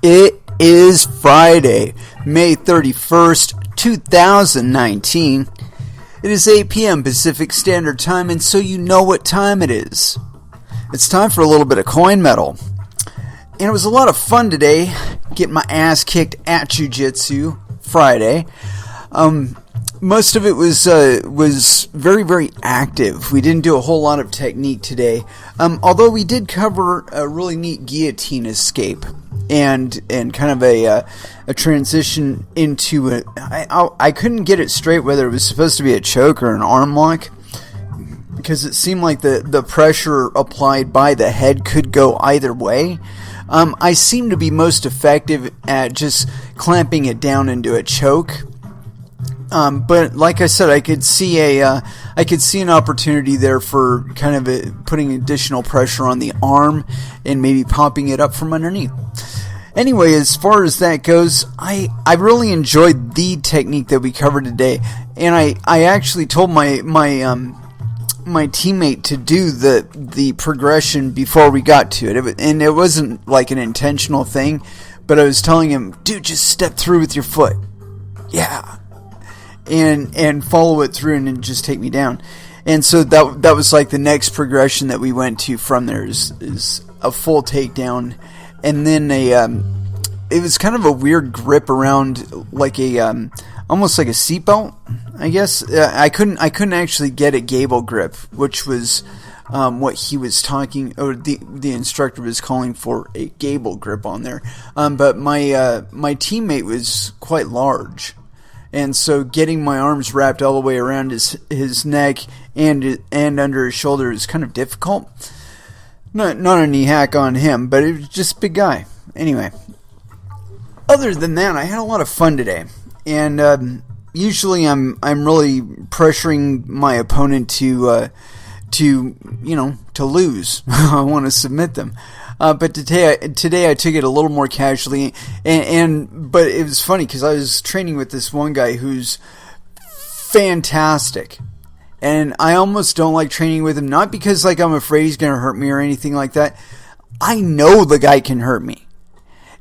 It is Friday, May 31st, 2019. It is 8 p.m. Pacific Standard Time, and so you know what time it is. It's time for a little bit of coin metal. And it was a lot of fun today, getting my ass kicked at Jiu-Jitsu Friday. Most of it was very, very active. We didn't do a whole lot of technique today, although we did cover a really neat guillotine escape and kind of a transition into it. I couldn't get it straight whether it was supposed to be a choke or an arm lock, because it seemed like the pressure applied by the head could go either way. I seem to be most effective at just clamping it down into a choke. But like I said, I could see an opportunity there for kind of putting additional pressure on the arm and maybe popping it up from underneath. Anyway, as far as that goes, I really enjoyed the technique that we covered today, and I actually told my teammate to do the progression before we got to it, and it wasn't like an intentional thing, but I was telling him, dude, just step through with your foot. Yeah. And follow it through and just take me down. And so that was like the next progression that we went to from there is a full takedown, and then it was kind of a weird grip around like almost like a seatbelt, I guess. I couldn't actually get a gable grip, which was what he was talking, or the instructor was calling for a gable grip on there. But my teammate was quite large. And so getting my arms wrapped all the way around his neck and under his shoulder is kind of difficult. Not a knee hack on him, but it was just a big guy. Anyway, other than that, I had a lot of fun today. And usually I'm really pressuring my opponent to lose. I want to submit them. But today I took it a little more casually, but it was funny because I was training with this one guy who's fantastic, and I almost don't like training with him, not because like I'm afraid he's gonna hurt me or anything like that. I know the guy can hurt me.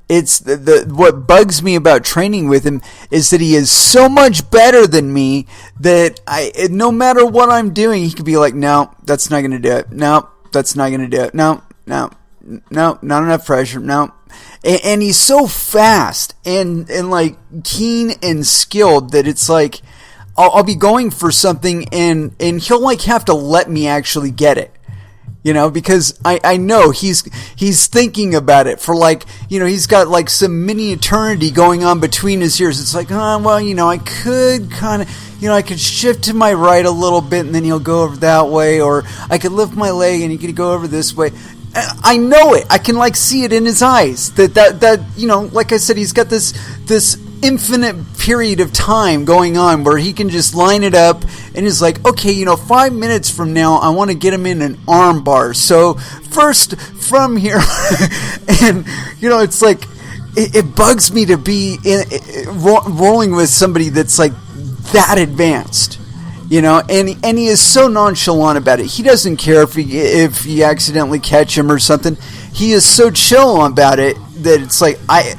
It's what bugs me about training with him is that he is so much better than me that no matter what I'm doing, he could be like, no, that's not gonna do it. No, that's not gonna do it. No, not enough pressure. No. And he's so fast and like keen and skilled that it's like I'll be going for something and he'll like have to let me actually get it. Because I know he's thinking about it for like, he's got like some mini eternity going on between his ears. It's like, I could kind of, I could shift to my right a little bit and then he'll go over that way, or I could lift my leg and he could go over this way. I know it. I can like see it in his eyes that like I said, he's got this infinite period of time going on where he can just line it up and is like, okay, 5 minutes from now I want to get him in an arm bar. So first from here, and it's like it bugs me to be rolling with somebody that's like that advanced. And he is so nonchalant about it. He doesn't care if you accidentally catch him or something. He is so chill about it that it's like I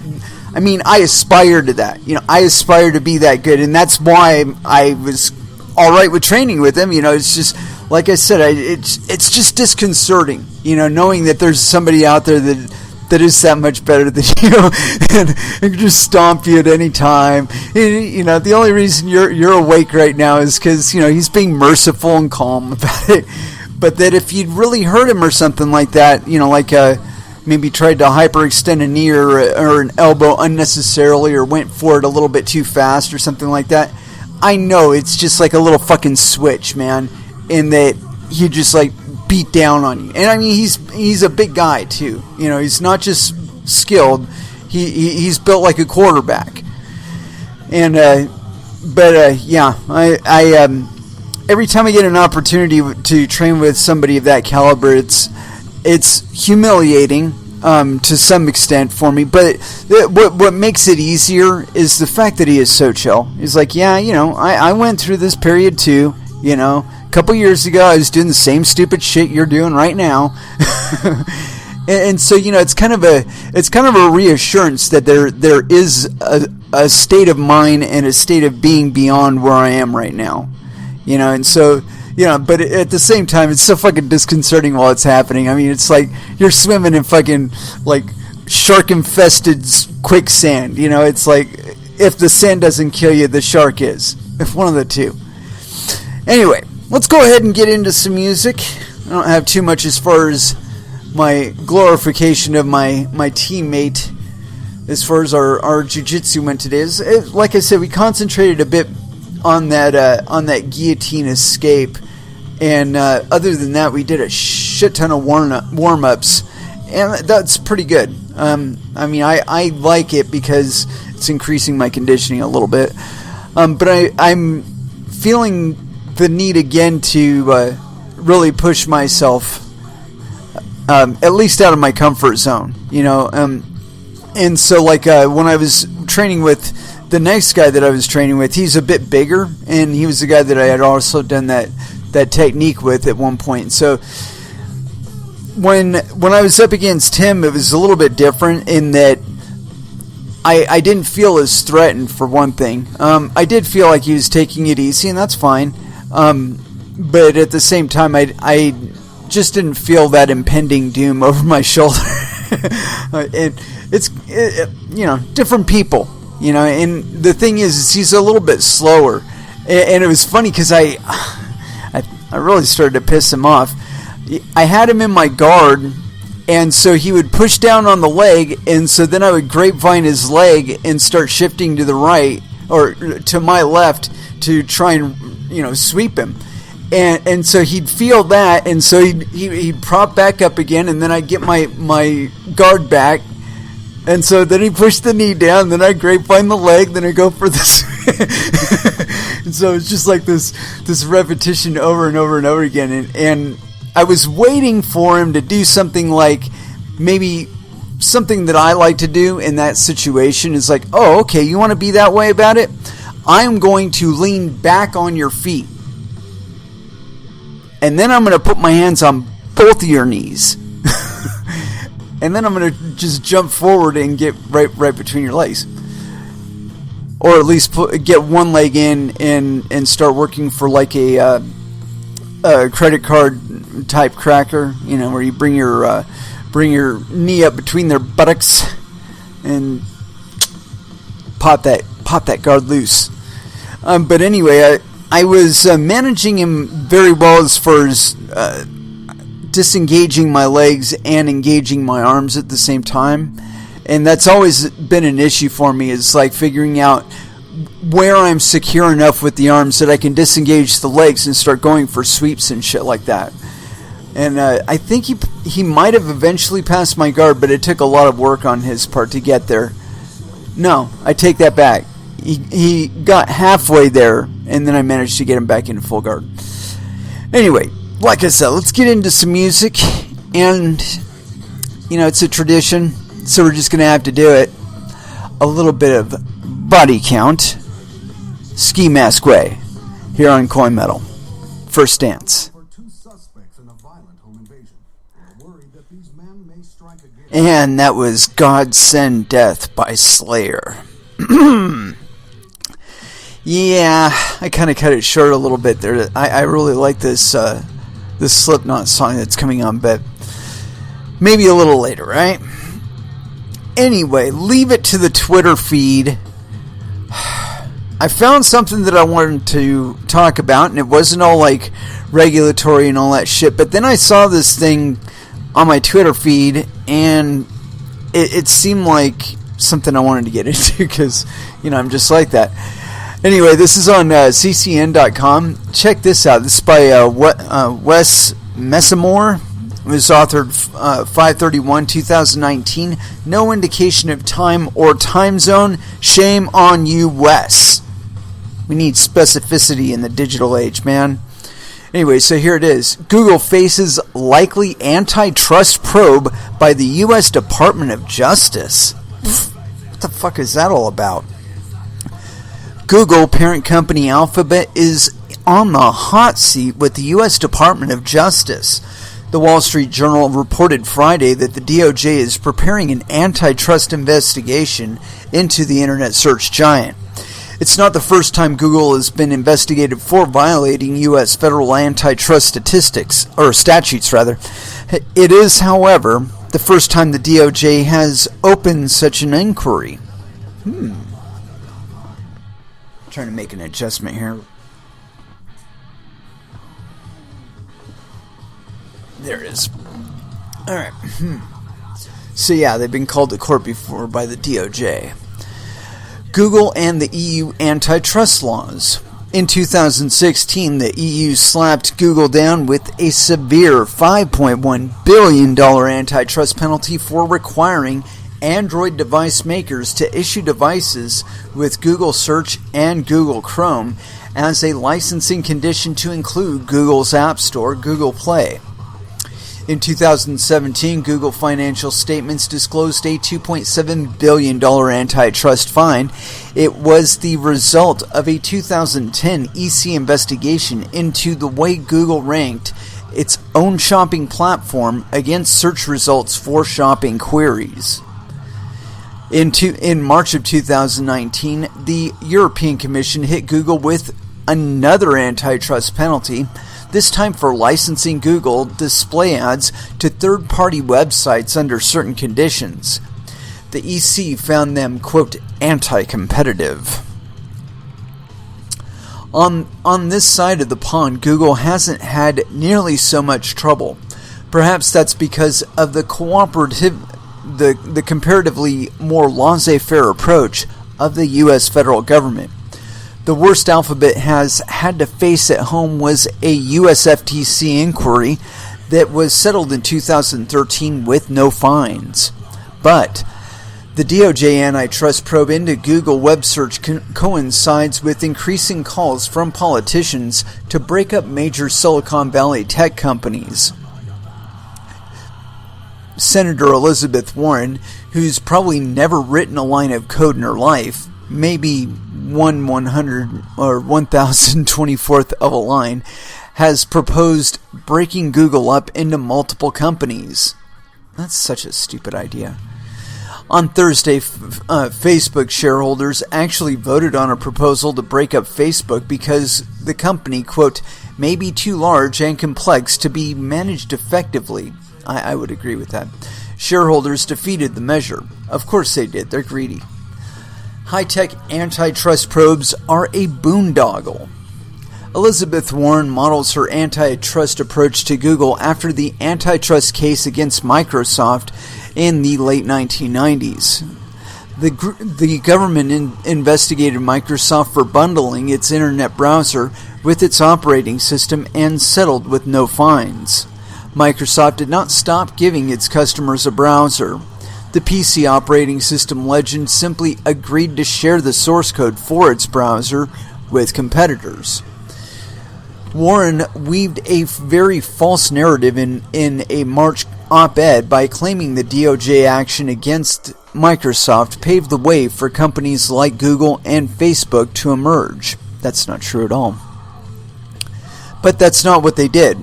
aspire to that. I aspire to be that good, and that's why I was all right with training with him. It's just like I said, it's just disconcerting. Knowing that there's somebody out there that is that much better than you and can just stomp you at any time. The only reason you're awake right now is because he's being merciful and calm about it. But that if you'd really hurt him or something like that, maybe tried to hyperextend a knee or an elbow unnecessarily, or went for it a little bit too fast or something like that, I know it's just like a little fucking switch, man, in that he just like beat down on you. And he's a big guy too. He's not just skilled. He's built like a quarterback. And yeah, I every time I get an opportunity to train with somebody of that caliber, it's humiliating to some extent for me. But what makes it easier is the fact that he is so chill. He's like, yeah, I went through this period too. A couple years ago, I was doing the same stupid shit you're doing right now. And so, it's kind of a reassurance that there is a state of mind and a state of being beyond where I am right now, and so, but at the same time, it's so fucking disconcerting while it's happening. I mean, it's like you're swimming in fucking, like, shark-infested quicksand, it's like, if the sand doesn't kill you, the shark is. If one of the two. Anyway, let's go ahead and get into some music. I don't have too much as far as my glorification of my teammate as far as our jiu-jitsu went today. Like I said, we concentrated a bit on that guillotine escape, and other than that, we did a shit ton of warm-ups, and that's pretty good. I mean, I like it because it's increasing my conditioning a little bit, but I'm feeling the need again to really push myself, at least out of my comfort zone, and so, like, when I was training with the next guy that I was training with, he's a bit bigger, and he was the guy that I had also done that technique with at one point. So when I was up against him, it was a little bit different in that I didn't feel as threatened, for one thing. I did feel like he was taking it easy, and that's fine. But at the same time, I just didn't feel that impending doom over my shoulder. And it's different people, and the thing is he's a little bit slower, and it was funny because I really started to piss him off. I had him in my guard, and so he would push down on the leg, and so then I would grapevine his leg and start shifting to the right or to my left to try and sweep him. And so he'd feel that, and so he'd prop back up again, and then I'd get my guard back, and so then he'd push the knee down, then I'd grapevine the leg, then I'd go for this. And so it's just like this repetition over and over and over again, and I was waiting for him to do something like, maybe something that I like to do in that situation is like, oh, okay, you want to be that way about it? I'm going to lean back on your feet. And then I'm going to put my hands on both of your knees. And then I'm going to just jump forward and get right between your legs. Or at least get one leg in and start working for like a credit card type cracker, where you bring your knee up between their buttocks and pop that guard loose. But anyway, I was managing him very well as far as disengaging my legs and engaging my arms at the same time. And that's always been an issue for me, is like figuring out where I'm secure enough with the arms that I can disengage the legs and start going for sweeps and shit like that. And I think he might have eventually passed my guard, but it took a lot of work on his part to get there. No, I take that back. He got halfway there, and then I managed to get him back into full guard. Anyway, like I said, let's get into some music. And, it's a tradition, so we're just going to have to do it. A little bit of Body Count, Ski Mask Way, here on Coin Metal. First Dance. And that was God Send Death by Slayer. Yeah, I kind of cut it short a little bit there. I really like this Slipknot song that's coming on, but maybe a little later, right? Anyway, leave it to the Twitter feed. I found something that I wanted to talk about, and it wasn't all like regulatory and all that shit, but then I saw this thing on my Twitter feed, and it seemed like something I wanted to get into, because, I'm just like that. Anyway, this is on ccn.com. Check this out. This is by Wes Messamore. It was authored 5/31/2019. No indication of time or time zone. Shame on you, Wes. We need specificity in the digital age, man. Anyway, so here it is. Google faces likely antitrust probe by the U.S. Department of Justice. What the fuck is that all about? Google, parent company Alphabet, is on the hot seat with the U.S. Department of Justice. The Wall Street Journal reported Friday that the DOJ is preparing an antitrust investigation into the internet search giant. It's not the first time Google has been investigated for violating U.S. federal antitrust statutes. It is, however, the first time the DOJ has opened such an inquiry. Trying to make an adjustment here. There it is. All right. So yeah, they've been called to court before by the DOJ. Google and the EU antitrust laws. In 2016, the EU slapped Google down with a severe $5.1 billion antitrust penalty for requiring Android device makers to issue devices with Google Search and Google Chrome as a licensing condition to include Google's App Store, Google Play. In 2017, Google financial statements disclosed a $2.7 billion antitrust fine. It was the result of a 2010 EC investigation into the way Google ranked its own shopping platform against search results for shopping queries. In March of 2019, the European Commission hit Google with another antitrust penalty, this time for licensing Google display ads to third-party websites under certain conditions. The EC found them, quote, anti-competitive. On this side of the pond, Google hasn't had nearly so much trouble. Perhaps that's because of the comparatively more laissez-faire approach of the U.S. federal government. The worst Alphabet has had to face at home was a U.S. FTC inquiry that was settled in 2013 with no fines. But the DOJ antitrust probe into Google web search coincides with increasing calls from politicians to break up major Silicon Valley tech companies. Senator Elizabeth Warren, who's probably never written a line of code in her life, maybe 1/100 or 1,024th of a line, has proposed breaking Google up into multiple companies. That's such a stupid idea. On Thursday, Facebook shareholders actually voted on a proposal to break up Facebook because the company, quote, may be too large and complex to be managed effectively. I would agree with that. Shareholders defeated the measure. Of course they did. They're greedy. High-tech antitrust probes are a boondoggle. Elizabeth Warren models her antitrust approach to Google after the antitrust case against Microsoft in the late 1990s. The government investigated Microsoft for bundling its internet browser with its operating system and settled with no fines. Microsoft did not stop giving its customers a browser. The PC operating system legend simply agreed to share the source code for its browser with competitors. Warren weaved a very false narrative in a March op-ed by claiming the DOJ action against Microsoft paved the way for companies like Google and Facebook to emerge. That's not true at all. But that's not what they did.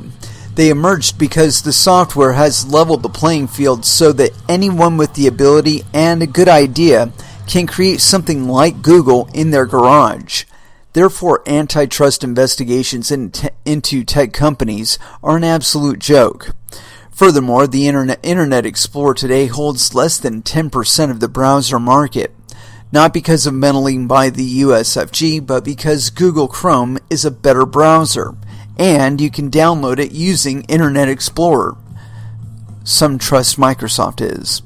They emerged because the software has leveled the playing field so that anyone with the ability and a good idea can create something like Google in their garage. Therefore, antitrust investigations into tech companies are an absolute joke. Furthermore, the Internet Explorer today holds less than 10% of the browser market. Not because of meddling by the USFG, but because Google Chrome is a better browser. And you can download it using Internet Explorer. Some trust Microsoft is.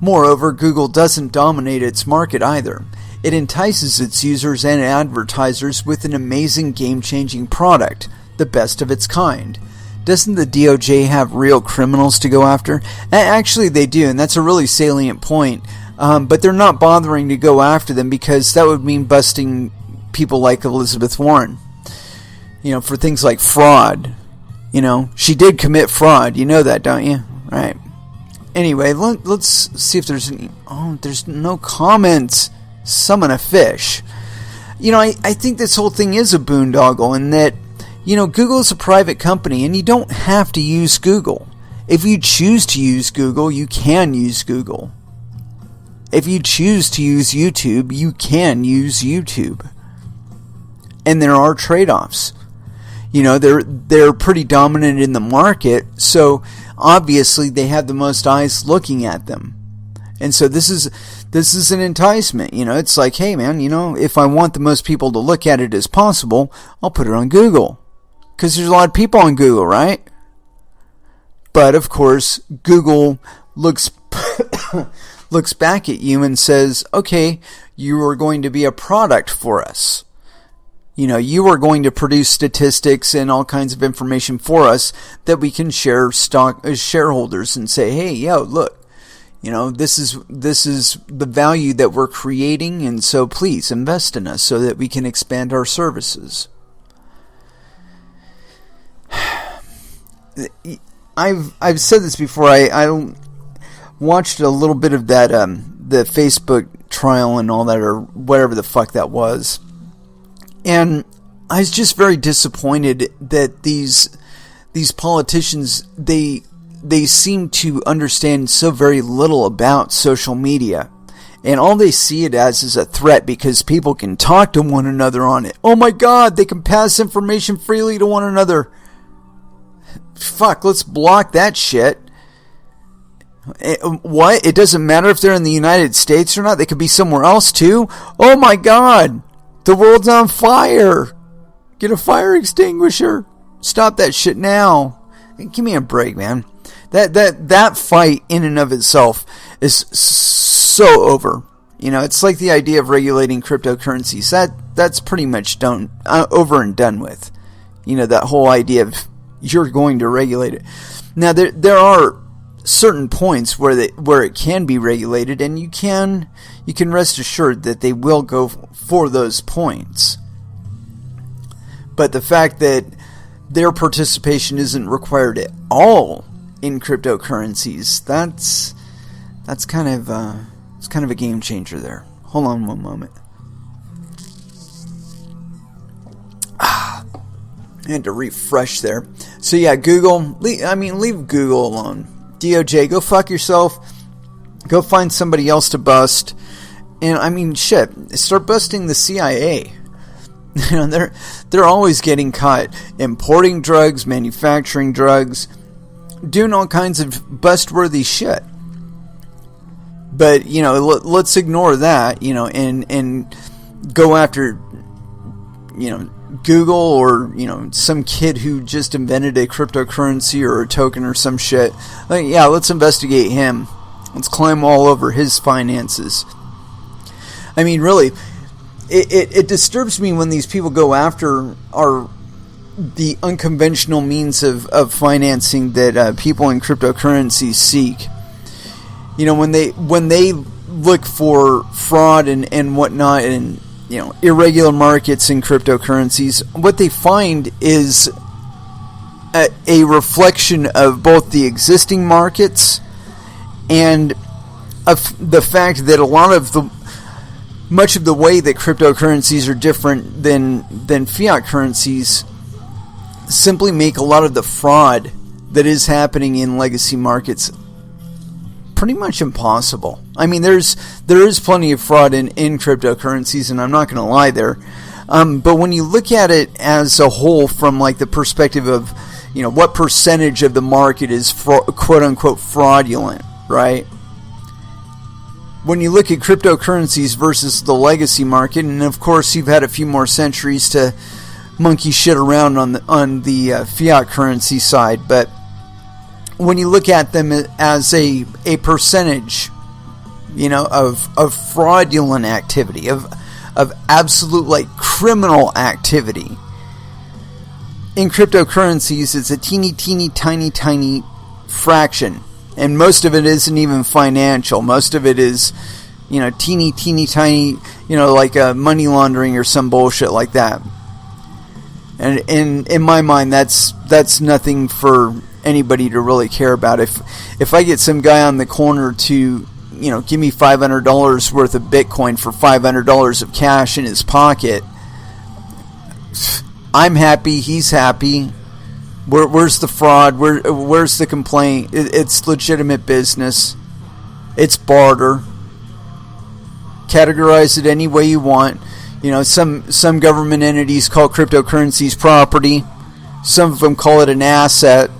Moreover, Google doesn't dominate its market either. It entices its users and advertisers with an amazing game-changing product, the best of its kind. Doesn't the DOJ have real criminals to go after? Actually, they do, and that's a really salient point. But they're not bothering to go after them because that would mean busting people like Elizabeth Warren. For things like fraud. She did commit fraud. You know that, don't you? Right. Anyway, let's see if there's any... Oh, there's no comments. Summon a fish. I think this whole thing is a boondoggle in that, Google is a private company, and you don't have to use Google. If you choose to use Google, you can use Google. If you choose to use YouTube, you can use YouTube. And there are trade-offs. They're pretty dominant in the market, so obviously they have the most eyes looking at them. And so this is an enticement. It's like, hey man, if I want the most people to look at it as possible, I'll put it on Google. Because there's a lot of people on Google, right? But of course, Google looks back at you and says, okay, you are going to be a product for us. You are going to produce statistics and all kinds of information for us that we can share stock as shareholders and say, hey, look, this is the value that we're creating, and so please invest in us so that we can expand our services. I've said this before. I watched a little bit of that the Facebook trial and all that, or whatever the fuck that was, and I was just very disappointed that these politicians they seem to understand so very little about social media, and all they see it as is a threat because people can talk to one another on it. Oh my God, they can pass information freely to one another. Fuck, let's block that shit. What? It doesn't matter if they're in the United States or not. They could be somewhere else too. Oh my God, the world's on fire. Get a fire extinguisher. Stop that shit now. Give me a break, man. That fight in and of itself is so over. It's like the idea of regulating cryptocurrencies. That's pretty much done, over and done with. That whole idea of you're going to regulate it. Now there are certain points where it can be regulated, and you can rest assured that they will go for those points. But the fact that their participation isn't required at all in cryptocurrencies, that's kind of a game changer there. Hold on one moment. I had to refresh there. So yeah, Google, leave Google alone. DOJ, go fuck yourself. Go find somebody else to bust. And shit, start busting the CIA. They're always getting caught importing drugs, manufacturing drugs, doing all kinds of bust-worthy shit. But let's ignore that, and go after Google or some kid who just invented a cryptocurrency or a token or some shit. Let's investigate him. Let's climb all over his finances. Really, it disturbs me when these people go after the unconventional means of financing that people in cryptocurrencies seek. When they look for fraud and whatnot, and irregular markets in cryptocurrencies, what they find is a reflection of both the existing markets and of the fact that much of the way that cryptocurrencies are different than fiat currencies simply make a lot of the fraud that is happening in legacy markets pretty much impossible. There is plenty of fraud in cryptocurrencies, and I'm not going to lie there. But when you look at it as a whole, from like the perspective of what percentage of the market is quote unquote fraudulent, right? When you look at cryptocurrencies versus the legacy market, and of course you've had a few more centuries to monkey shit around on the fiat currency side, but when you look at them as a percentage, of fraudulent activity, of absolute criminal activity, in cryptocurrencies it's a teeny tiny fraction, and most of it isn't even financial. Most of it is teeny tiny, like money laundering or some bullshit like that. And in my mind, that's nothing for anybody to really care about. If I get some guy on the corner to give me $500 worth of Bitcoin for $500 of cash in his pocket, I'm happy, he's happy. Where's the fraud? Where's the complaint? It's legitimate business. It's barter. Categorize it any way you want. Some government entities call cryptocurrencies property. Some of them call it an asset.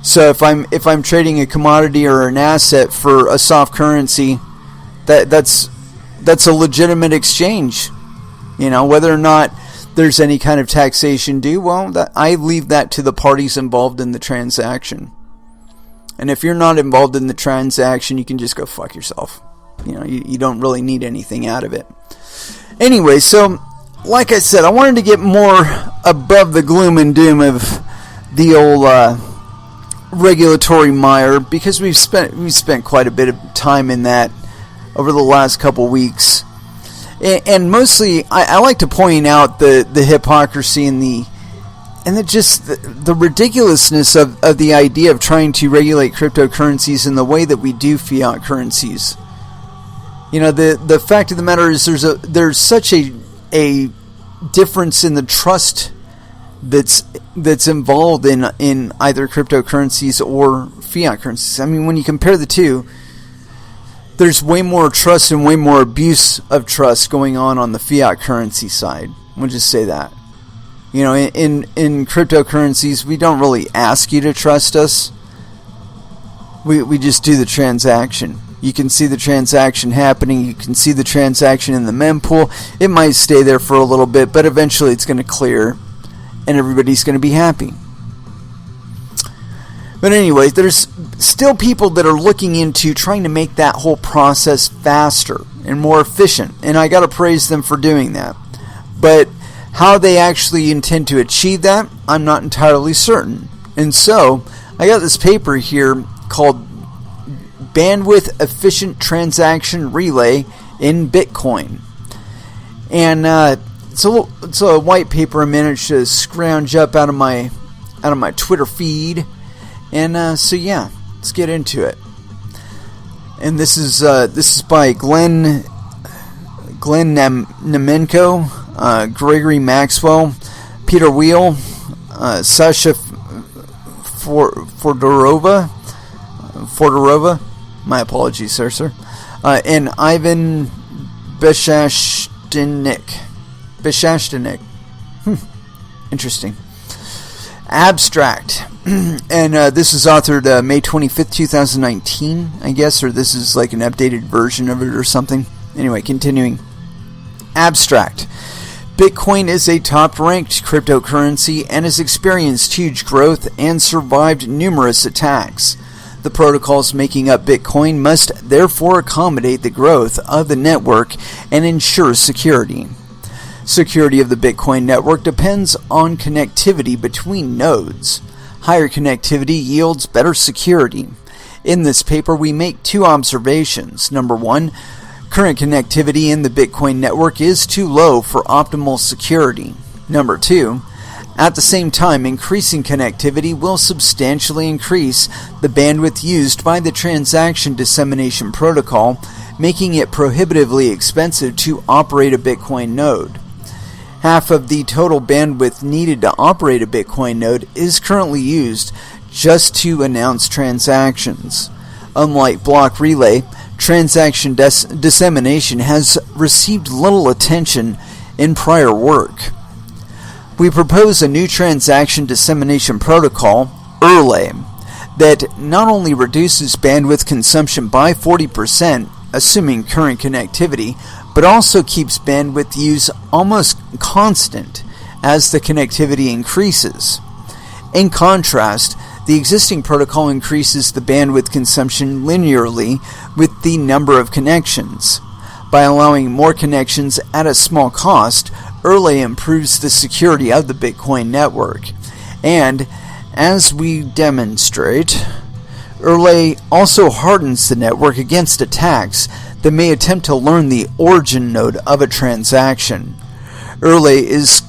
So if I'm trading a commodity or an asset for a soft currency, that's a legitimate exchange. Whether or not there's any kind of taxation due, well, I leave that to the parties involved in the transaction. And if you're not involved in the transaction, you can just go fuck yourself. You don't really need anything out of it. Anyway, so like I said, I wanted to get more above the gloom and doom of the old regulatory mire, because we've spent quite a bit of time in that over the last couple weeks. And mostly, I like to point out the hypocrisy and the ridiculousness of the idea of trying to regulate cryptocurrencies in the way that we do fiat currencies. The fact of the matter is there's such a difference in the trust that's involved in either cryptocurrencies or fiat currencies. I mean, when you compare the two, there's way more trust and way more abuse of trust going on the fiat currency side. We'll just say that. In cryptocurrencies, we don't really ask you to trust us. We just do the transaction. You can see the transaction happening. You can see the transaction in the mempool. It might stay there for a little bit, but eventually it's going to clear, and everybody's going to be happy. But anyway, there's still people that are looking into trying to make that whole process faster and more efficient, and I got to praise them for doing that. But how they actually intend to achieve that, I'm not entirely certain. And so, I got this paper here called Bandwidth Efficient Transaction Relay in Bitcoin. And it's a white paper I managed to scrounge up out of my Twitter feed. And so yeah, let's get into it. And this is by Glenn Nemenko, Gregory Maxwell, Peter Wheel, Sasha Fordorova. My apologies, sir. And Ivan Beshashtinik. Interesting. Abstract. And this is authored May 25th, 2019, I guess, or this is like an updated version of it or something. Anyway, continuing. Abstract. Bitcoin is a top-ranked cryptocurrency and has experienced huge growth and survived numerous attacks. The protocols making up Bitcoin must therefore accommodate the growth of the network and ensure security. Security of the Bitcoin network depends on connectivity between nodes. Higher connectivity yields better security. In this paper, we make two observations. Number one, current connectivity in the Bitcoin network is too low for optimal security. Number two, at the same time, increasing connectivity will substantially increase the bandwidth used by the transaction dissemination protocol, making it prohibitively expensive to operate a Bitcoin node. Half of the total bandwidth needed to operate a Bitcoin node is currently used just to announce transactions. Unlike block relay, transaction dissemination has received little attention in prior work. We propose a new transaction dissemination protocol, ERLE, that not only reduces bandwidth consumption by 40%, assuming current connectivity, but also keeps bandwidth use almost constant as the connectivity increases. In contrast, the existing protocol increases the bandwidth consumption linearly with the number of connections. By allowing more connections at a small cost, ERLE improves the security of the Bitcoin network. And, as we demonstrate, ERLE also hardens the network against attacks that may attempt to learn the origin node of a transaction. ERLE is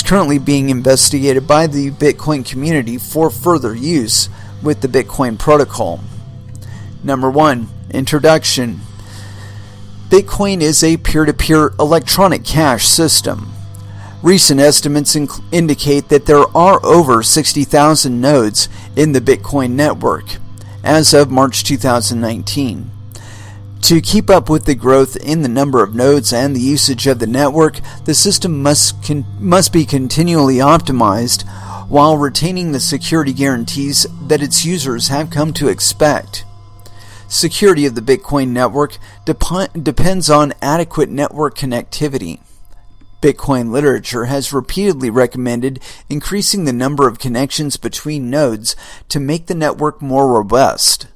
currently being investigated by the Bitcoin community for further use with the Bitcoin protocol. Number 1. Introduction. Bitcoin is a peer-to-peer electronic cash system. Recent estimates indicate that there are over 60,000 nodes in the Bitcoin network as of March 2019. To keep up with the growth in the number of nodes and the usage of the network, the system must be continually optimized while retaining the security guarantees that its users have come to expect. Security of the Bitcoin network depends on adequate network connectivity. Bitcoin literature has repeatedly recommended increasing the number of connections between nodes to make the network more robust.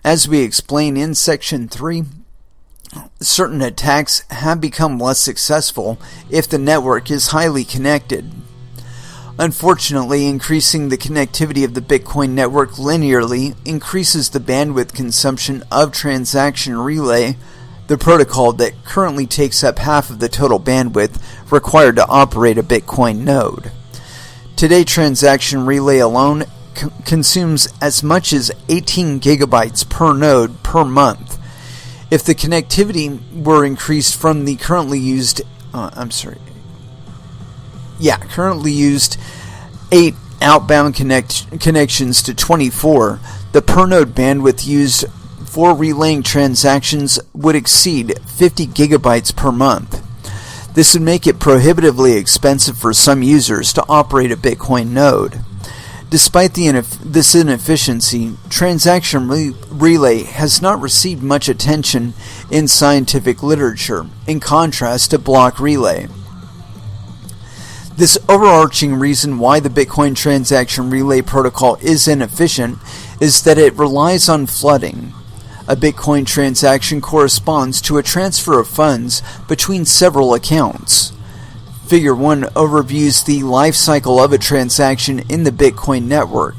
As we explain in Section 3, certain attacks have become less successful if the network is highly connected. Unfortunately, increasing the connectivity of the Bitcoin network linearly increases the bandwidth consumption of Transaction Relay, the protocol that currently takes up half of the total bandwidth required to operate a Bitcoin node. Today, Transaction Relay alone consumes as much as 18 gigabytes per node per month. If the connectivity were increased from the currently used 8 outbound connections to 24, the per node bandwidth used for relaying transactions would exceed 50 gigabytes per month. This would make it prohibitively expensive for some users to operate a Bitcoin node. Despite this inefficiency, Transaction Relay has not received much attention in scientific literature, in contrast to block relay. This overarching reason why the Bitcoin Transaction Relay protocol is inefficient is that it relies on flooding. A Bitcoin transaction corresponds to a transfer of funds between several accounts. Figure 1 overviews the life cycle of a transaction in the Bitcoin network.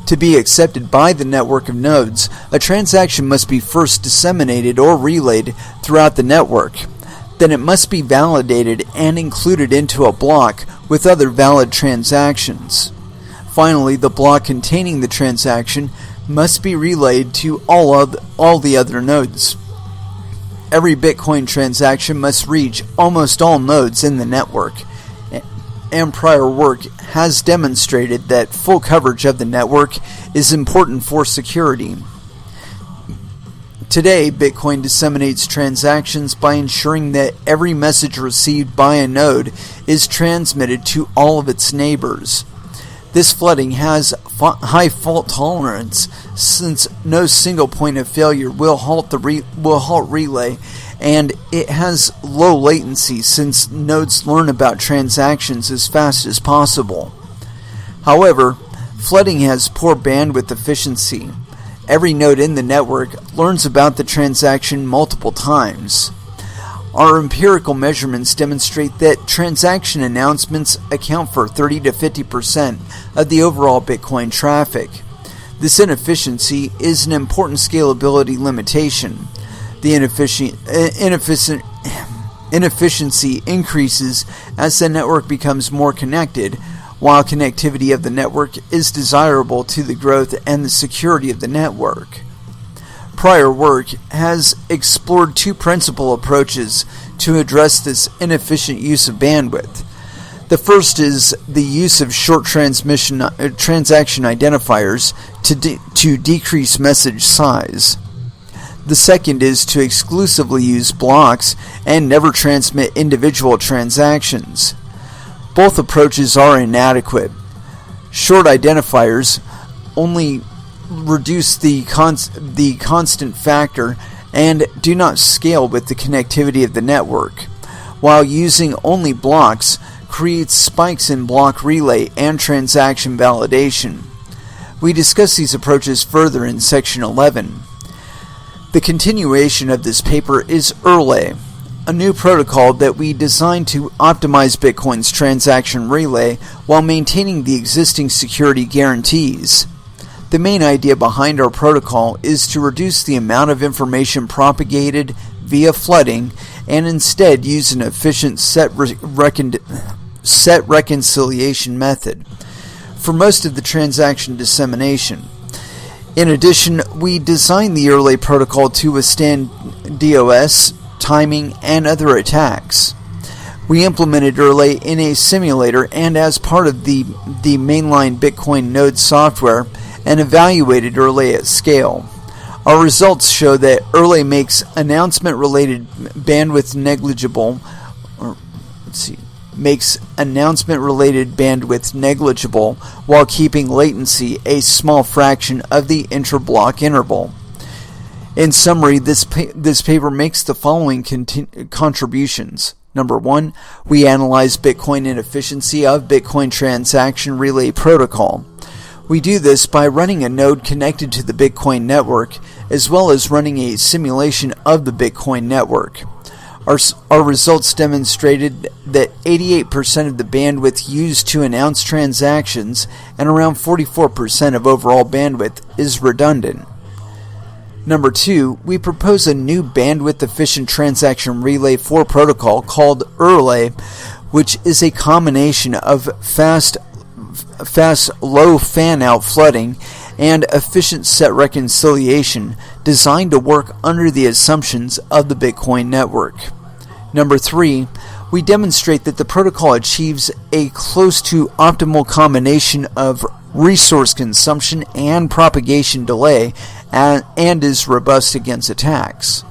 To be accepted by the network of nodes, a transaction must be first disseminated or relayed throughout the network. Then it must be validated and included into a block with other valid transactions. Finally, the block containing the transaction must be relayed to all the other nodes. Every Bitcoin transaction must reach almost all nodes in the network, and prior work has demonstrated that full coverage of the network is important for security. Today, Bitcoin disseminates transactions by ensuring that every message received by a node is transmitted to all of its neighbors. This flooding has high fault tolerance, since no single point of failure will halt relay, and it has low latency since nodes learn about transactions as fast as possible. However, flooding has poor bandwidth efficiency. Every node in the network learns about the transaction multiple times. Our empirical measurements demonstrate that transaction announcements account for 30 to 50% of the overall Bitcoin traffic. This inefficiency is an important scalability limitation. The inefficiency increases as the network becomes more connected, while connectivity of the network is desirable to the growth and the security of the network. Prior work has explored two principal approaches to address this inefficient use of bandwidth. The first is the use of short transaction identifiers to decrease message size. The second is to exclusively use blocks and never transmit individual transactions. Both approaches are inadequate. Short identifiers only reduce the constant factor and do not scale with the connectivity of the network, while using only blocks creates spikes in block relay and transaction validation. We discuss these approaches further in Section 11. The continuation of this paper is Relay, a new protocol that we designed to optimize Bitcoin's transaction relay while maintaining the existing security guarantees. The main idea behind our protocol is to reduce the amount of information propagated via flooding and instead use an efficient set reconciliation method for most of the transaction dissemination. In addition, we designed the Relay protocol to withstand DOS, timing, and other attacks. We implemented Relay in a simulator and as part of the mainline Bitcoin node software and evaluated Relay at scale. Our results show that Relay makes announcement-related bandwidth negligible, while keeping latency a small fraction of the intra-block interval. In summary, this paper makes the following contributions. Number 1, we analyze Bitcoin inefficiency of Bitcoin transaction relay protocol. We do this by running a node connected to the Bitcoin network, as well as running a simulation of the Bitcoin network. Our results demonstrated that 88% of the bandwidth used to announce transactions and around 44% of overall bandwidth is redundant. Number 2, we propose a new bandwidth-efficient transaction relay 4 protocol called Relay, which is a combination of fast low fan-out flooding and efficient set reconciliation designed to work under the assumptions of the Bitcoin network. Number 3, we demonstrate that the protocol achieves a close to optimal combination of resource consumption and propagation delay and is robust against attacks.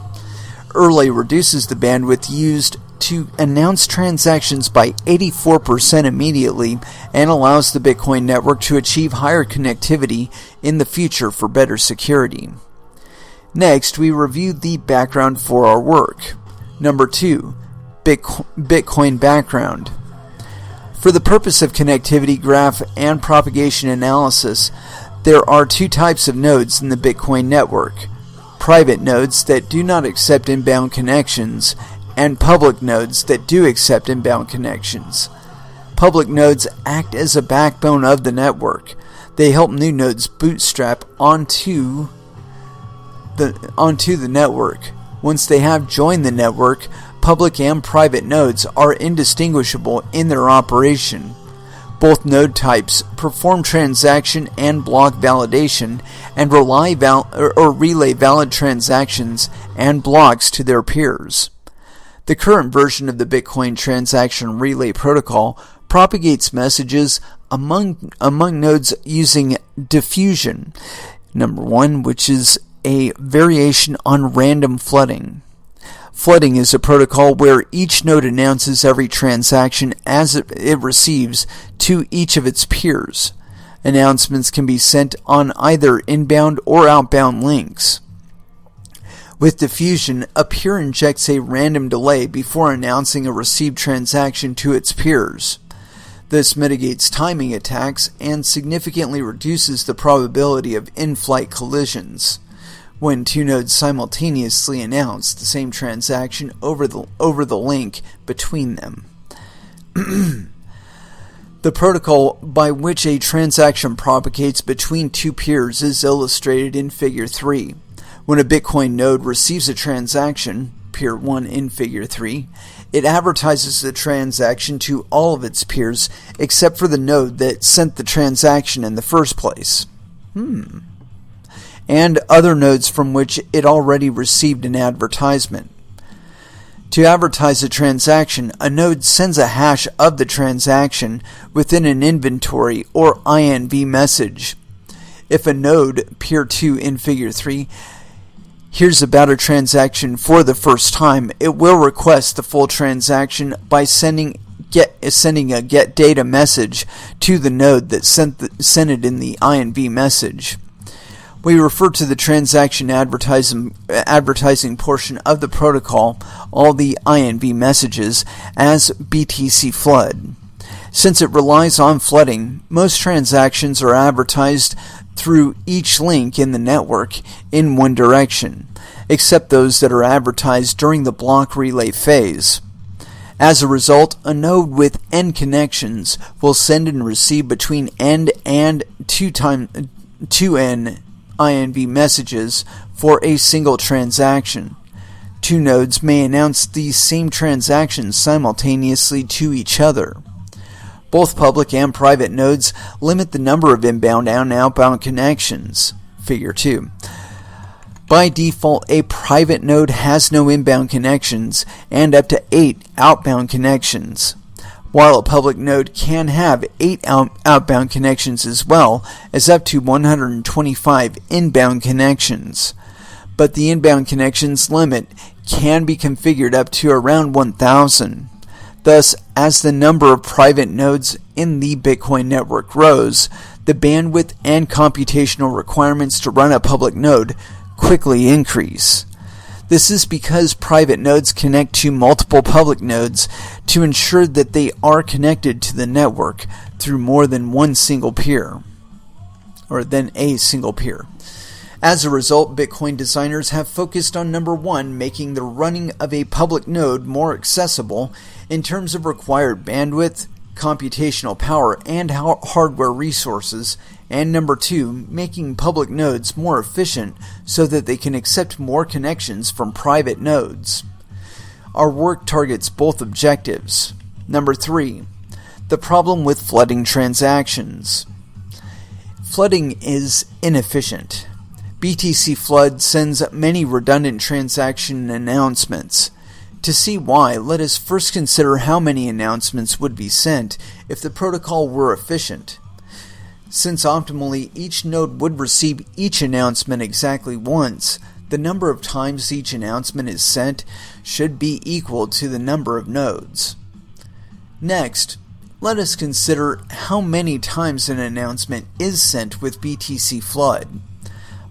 Relay reduces the bandwidth used to announce transactions by 84% immediately and allows the Bitcoin network to achieve higher connectivity in the future for better security. Next, we review the background for our work. Number 2, Bitcoin background. For the purpose of connectivity graph and propagation analysis, there are 2 types of nodes in the Bitcoin network: private nodes that do not accept inbound connections, and public nodes that do accept inbound connections. Public nodes act as a backbone of the network. They help new nodes bootstrap onto the network. Once they have joined the network, public and private nodes are indistinguishable in their operation. Both node types perform transaction and block validation and relay valid transactions and blocks to their peers. The current version of the Bitcoin transaction relay protocol propagates messages among nodes using diffusion. Number 1, which is a variation on random flooding. Flooding is a protocol where each node announces every transaction as it receives to each of its peers. Announcements can be sent on either inbound or outbound links. With diffusion, a peer injects a random delay before announcing a received transaction to its peers. This mitigates timing attacks and significantly reduces the probability of in-flight collisions when 2 nodes simultaneously announce the same transaction over the link between them. The protocol by which a transaction propagates between 2 peers is illustrated in Figure 3. When a Bitcoin node receives a transaction, Peer 1 in Figure 3, it advertises the transaction to all of its peers except for the node that sent the transaction in the first place. And other nodes from which it already received an advertisement. To advertise a transaction, a node sends a hash of the transaction within an inventory or INV message. If a node, Peer 2 in Figure 3, hears about a transaction for the first time, it will request the full transaction by sending a get data message to the node that sent it in the INV message. We refer to the transaction advertising portion of the protocol, all the INV messages, as BTC flood. Since it relies on flooding, most transactions are advertised through each link in the network in one direction, except those that are advertised during the block relay phase. As a result, a node with n connections will send and receive between n and 2n INV messages for a single transaction. 2 nodes may announce these same transactions simultaneously to each other. Both public and private nodes limit the number of inbound and outbound connections. Figure 2. By default, a private node has no inbound connections and up to 8 outbound connections, while a public node can have 8 outbound connections as well as up to 125 inbound connections. But the inbound connections limit can be configured up to around 1,000. Thus, as the number of private nodes in the Bitcoin network grows, the bandwidth and computational requirements to run a public node quickly increase. This is because private nodes connect to multiple public nodes to ensure that they are connected to the network through more than one single peer, or than a single peer. As a result, Bitcoin designers have focused on number 1, making the running of a public node more accessible in terms of required bandwidth, computational power, and hardware resources, and number 2, making public nodes more efficient so that they can accept more connections from private nodes. Our work targets both objectives. Number 3, the problem with flooding transactions. Flooding is inefficient. BTC Flood sends many redundant transaction announcements. To see why, let us first consider how many announcements would be sent if the protocol were efficient. Since optimally each node would receive each announcement exactly once, the number of times each announcement is sent should be equal to the number of nodes. Next, let us consider how many times an announcement is sent with BTC Flood.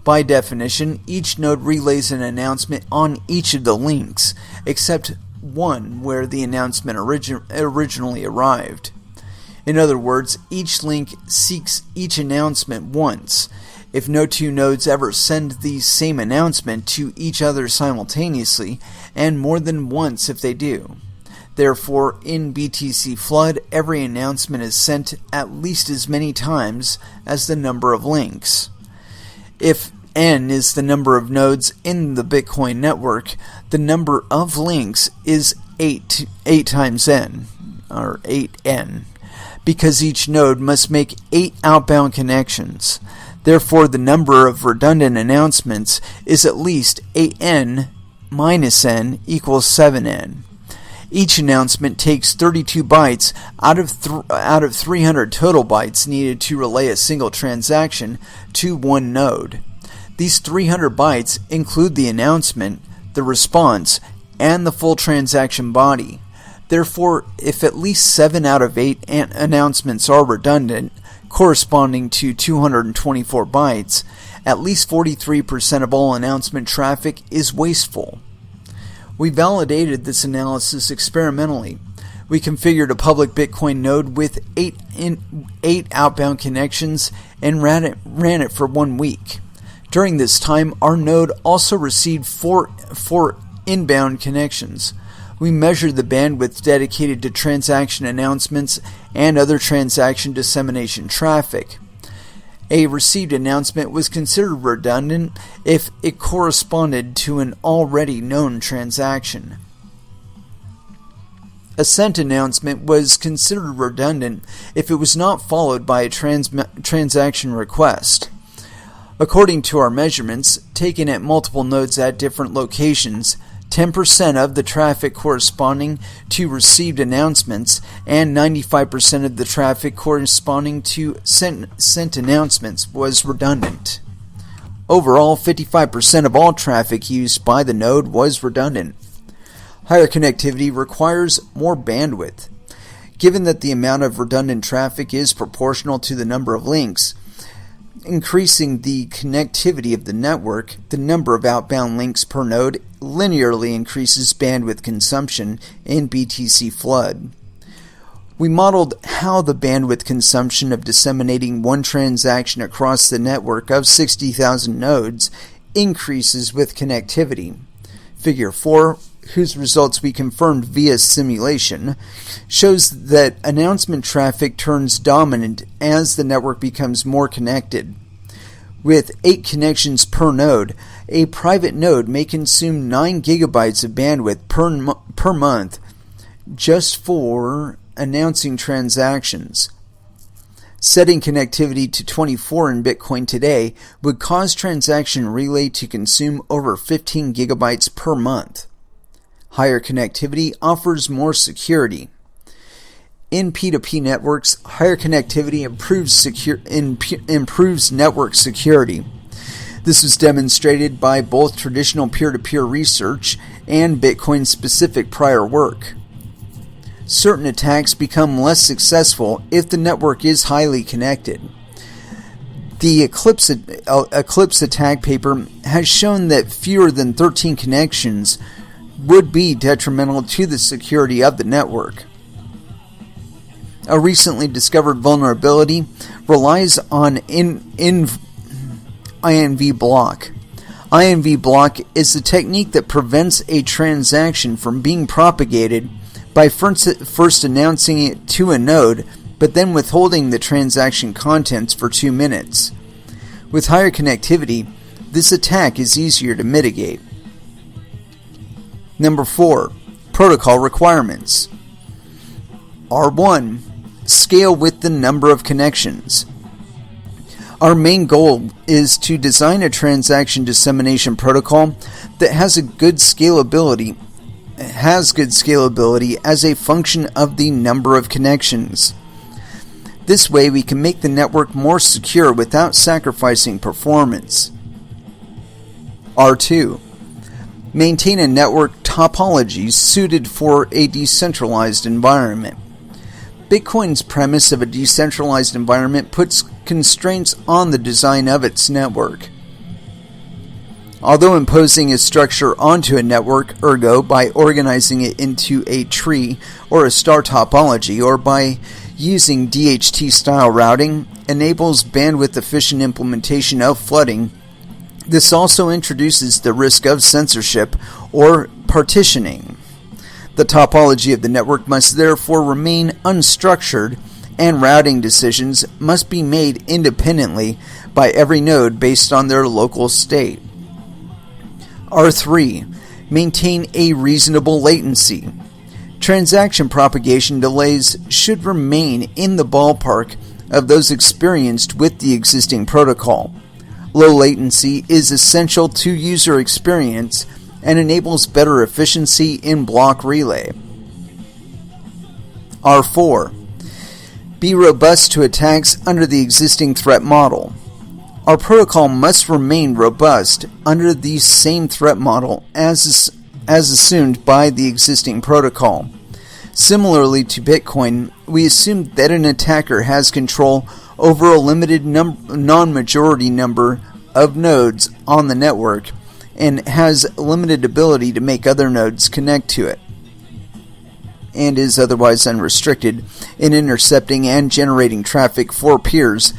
By definition, each node relays an announcement on each of the links, except one where the announcement originally arrived. In other words, each link seeks each announcement once. If no two nodes ever send the same announcement to each other simultaneously, and more than once if they do. Therefore, in BTC Flood, every announcement is sent at least as many times as the number of links. If n is the number of nodes in the Bitcoin network, the number of links is 8 times n, or 8n, because each node must make 8 outbound connections. Therefore, the number of redundant announcements is at least 8n minus n equals 7n. Each announcement takes 32 bytes out of 300 total bytes needed to relay a single transaction to one node. These 300 bytes include the announcement, the response, and the full transaction body. Therefore, if at least 7 out of 8 announcements are redundant, corresponding to 224 bytes, at least 43% of all announcement traffic is wasteful. We validated this analysis experimentally. We configured a public Bitcoin node with 8 outbound connections and ran it for 1 week. During this time, our node also received 4 inbound connections. We measured the bandwidth dedicated to transaction announcements and other transaction dissemination traffic. A received announcement was considered redundant if it corresponded to an already known transaction. A sent announcement was considered redundant if it was not followed by a transaction request. According to our measurements, taken at multiple nodes at different locations, 10% of the traffic corresponding to received announcements and 95% of the traffic corresponding to sent announcements was redundant. Overall, 55% of all traffic used by the node was redundant. Higher connectivity requires more bandwidth. Given that the amount of redundant traffic is proportional to the number of links, increasing the connectivity of the network, the number of outbound links per node linearly increases bandwidth consumption in BTC Flood. We modeled how the bandwidth consumption of disseminating one transaction across the network of 60,000 nodes increases with connectivity. Figure 4, whose results we confirmed via simulation, shows that announcement traffic turns dominant as the network becomes more connected. With 8 connections per node, a private node may consume 9 gigabytes of bandwidth per month just for announcing transactions. Setting connectivity to 24 in Bitcoin today would cause Transaction Relay to consume over 15 gigabytes per month. Higher connectivity offers more security. In P2P networks, higher connectivity improves network security. This is demonstrated by both traditional peer-to-peer research and Bitcoin-specific prior work. Certain attacks become less successful if the network is highly connected. The Eclipse attack paper has shown that fewer than 13 connections would be detrimental to the security of the network. A recently discovered vulnerability relies on INV block. INV block is the technique that prevents a transaction from being propagated by first announcing it to a node, but then withholding the transaction contents for 2 minutes. With higher connectivity, this attack is easier to mitigate. Number 4. Protocol requirements. R1. Scale with the number of connections. Our main goal is to design a transaction dissemination protocol that has good scalability as a function of the number of connections. This way we can make the network more secure without sacrificing performance. R2. Maintain a network topology suited for a decentralized environment. Bitcoin's premise of a decentralized environment puts constraints on the design of its network. Although imposing a structure onto a network, ergo by organizing it into a tree or a star topology, or by using DHT-style routing, enables bandwidth-efficient implementation of flooding, this also introduces the risk of censorship or partitioning. The topology of the network must therefore remain unstructured, and routing decisions must be made independently by every node based on their local state. R3. Maintain a reasonable latency. Transaction propagation delays should remain in the ballpark of those experienced with the existing protocol. Low latency is essential to user experience and enables better efficiency in block relay. R4. Be robust to attacks under the existing threat model. Our protocol must remain robust under the same threat model as assumed by the existing protocol. Similarly to Bitcoin, we assume that an attacker has control over a limited non-majority number of nodes on the network and has limited ability to make other nodes connect to it, and is otherwise unrestricted in intercepting and generating traffic for peers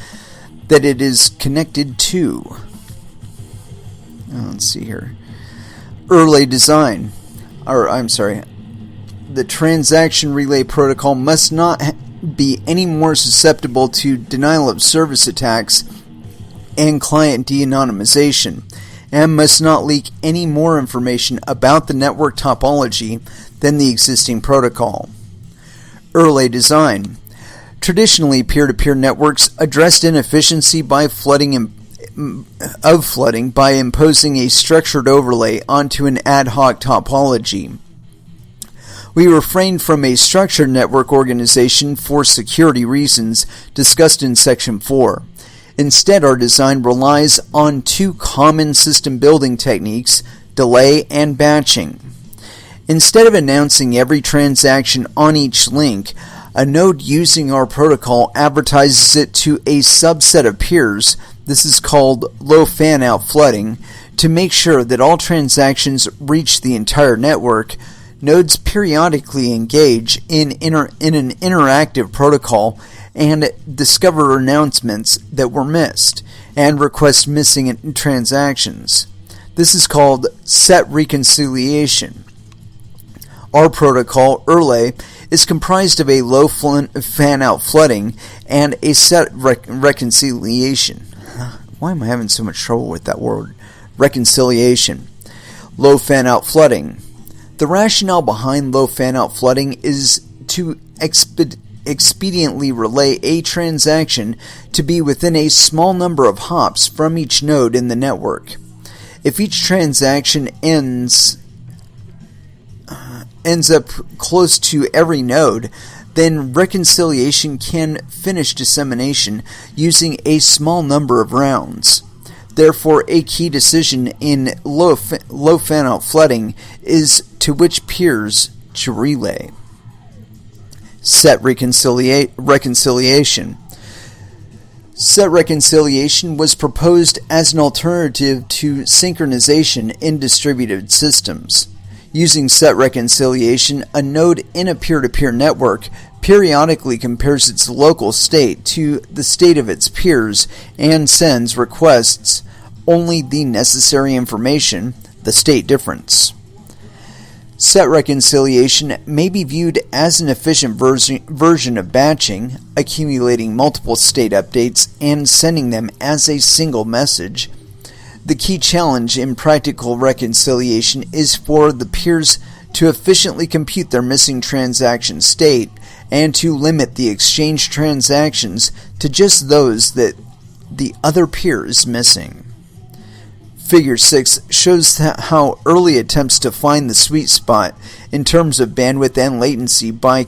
that it is connected to. Let's see here. Relay design. The transaction relay protocol must not be any more susceptible to denial of service attacks and client de-anonymization, and must not leak any more information about the network topology than the existing protocol. Relay design. Traditionally, peer-to-peer networks addressed inefficiency by flooding by imposing a structured overlay onto an ad hoc topology. We refrained from a structured network organization for security reasons discussed in Section 4. Instead, our design relies on two common system building techniques, delay and batching. Instead of announcing every transaction on each link, a node using our protocol advertises it to a subset of peers. This is called low fan-out flooding. To make sure that all transactions reach the entire network, nodes periodically engage in an interactive protocol and discover announcements that were missed and request missing transactions. This is called set reconciliation. Our protocol, Relay, is comprised of a low fan-out flooding and a set reconciliation. Why am I having so much trouble with that word? Reconciliation. Low fan-out flooding. The rationale behind low fan-out flooding is to expedite expediently relay a transaction to be within a small number of hops from each node in the network. If each transaction ends up close to every node, then reconciliation can finish dissemination using a small number of rounds. Therefore, a key decision in low fanout flooding is to which peers to relay. Set reconciliation. Set reconciliation was proposed as an alternative to synchronization in distributed systems. Using set reconciliation, a node in a peer-to-peer network periodically compares its local state to the state of its peers and sends requests only the necessary information, the state difference. Set reconciliation may be viewed as an efficient version of batching, accumulating multiple state updates and sending them as a single message. The key challenge in practical reconciliation is for the peers to efficiently compute their missing transaction state and to limit the exchange transactions to just those that the other peer is missing. Figure 6 shows how early attempts to find the sweet spot in terms of bandwidth and latency by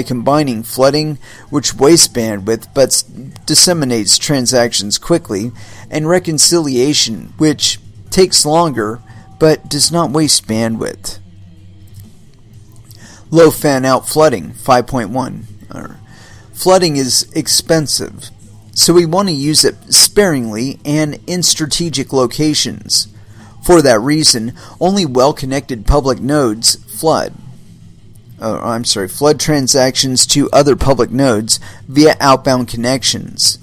combining flooding, which wastes bandwidth but disseminates transactions quickly, and reconciliation, which takes longer but does not waste bandwidth. Low fan-out flooding, 5.1. Flooding is expensive, so we want to use it sparingly and in strategic locations. For that reason, only well-connected public nodes flood transactions to other public nodes via outbound connections.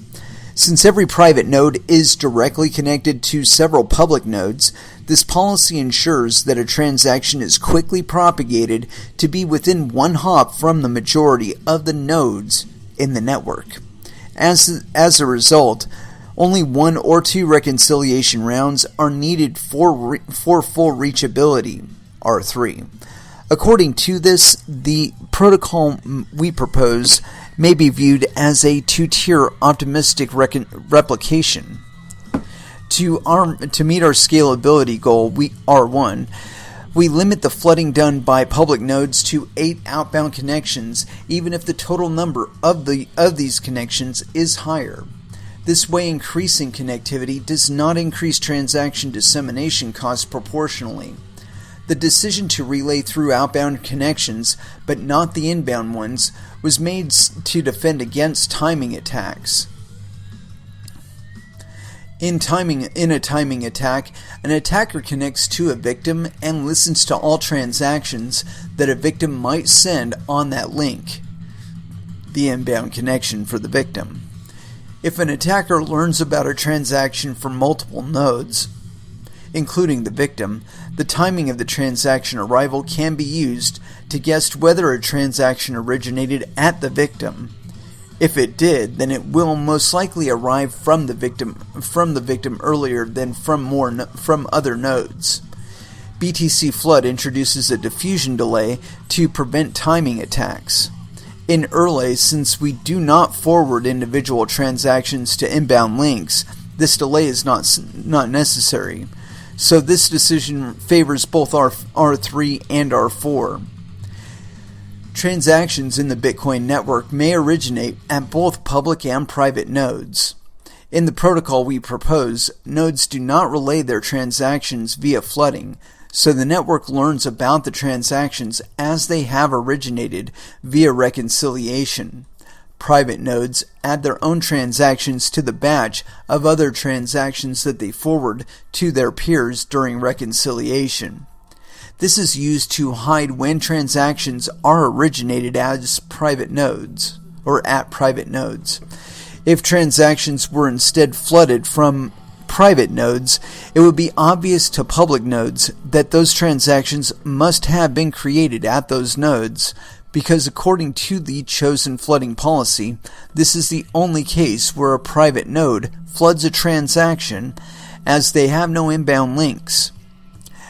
Since every private node is directly connected to several public nodes, this policy ensures that a transaction is quickly propagated to be within one hop from the majority of the nodes in the network. As a result, only 1 or 2 reconciliation rounds are needed for full reachability, R3. According to this, the protocol we propose may be viewed as a 2-tier optimistic replication. To meet our scalability goal, R1, we limit the flooding done by public nodes to 8 outbound connections, even if the total number of these connections is higher. This way, increasing connectivity does not increase transaction dissemination costs proportionally. The decision to relay through outbound connections, but not the inbound ones, was made to defend against timing attacks. In a timing attack, an attacker connects to a victim and listens to all transactions that a victim might send on that link, the inbound connection for the victim. If an attacker learns about a transaction from multiple nodes, including the victim, the timing of the transaction arrival can be used to guess whether a transaction originated at the victim. If it did, then it will most likely arrive from the victim earlier than from other nodes. BTC Flood introduces a diffusion delay to prevent timing attacks. In Erlay, since we do not forward individual transactions to inbound links, this delay is not necessary. So this decision favors both R3 and R4. Transactions in the Bitcoin network may originate at both public and private nodes. In the protocol we propose, nodes do not relay their transactions via flooding, so the network learns about the transactions as they have originated via reconciliation. Private nodes add their own transactions to the batch of other transactions that they forward to their peers during reconciliation. This is used to hide when transactions are originated as private nodes, or at private nodes. If transactions were instead flooded from private nodes, it would be obvious to public nodes that those transactions must have been created at those nodes, because according to the chosen flooding policy, this is the only case where a private node floods a transaction, as they have no inbound links.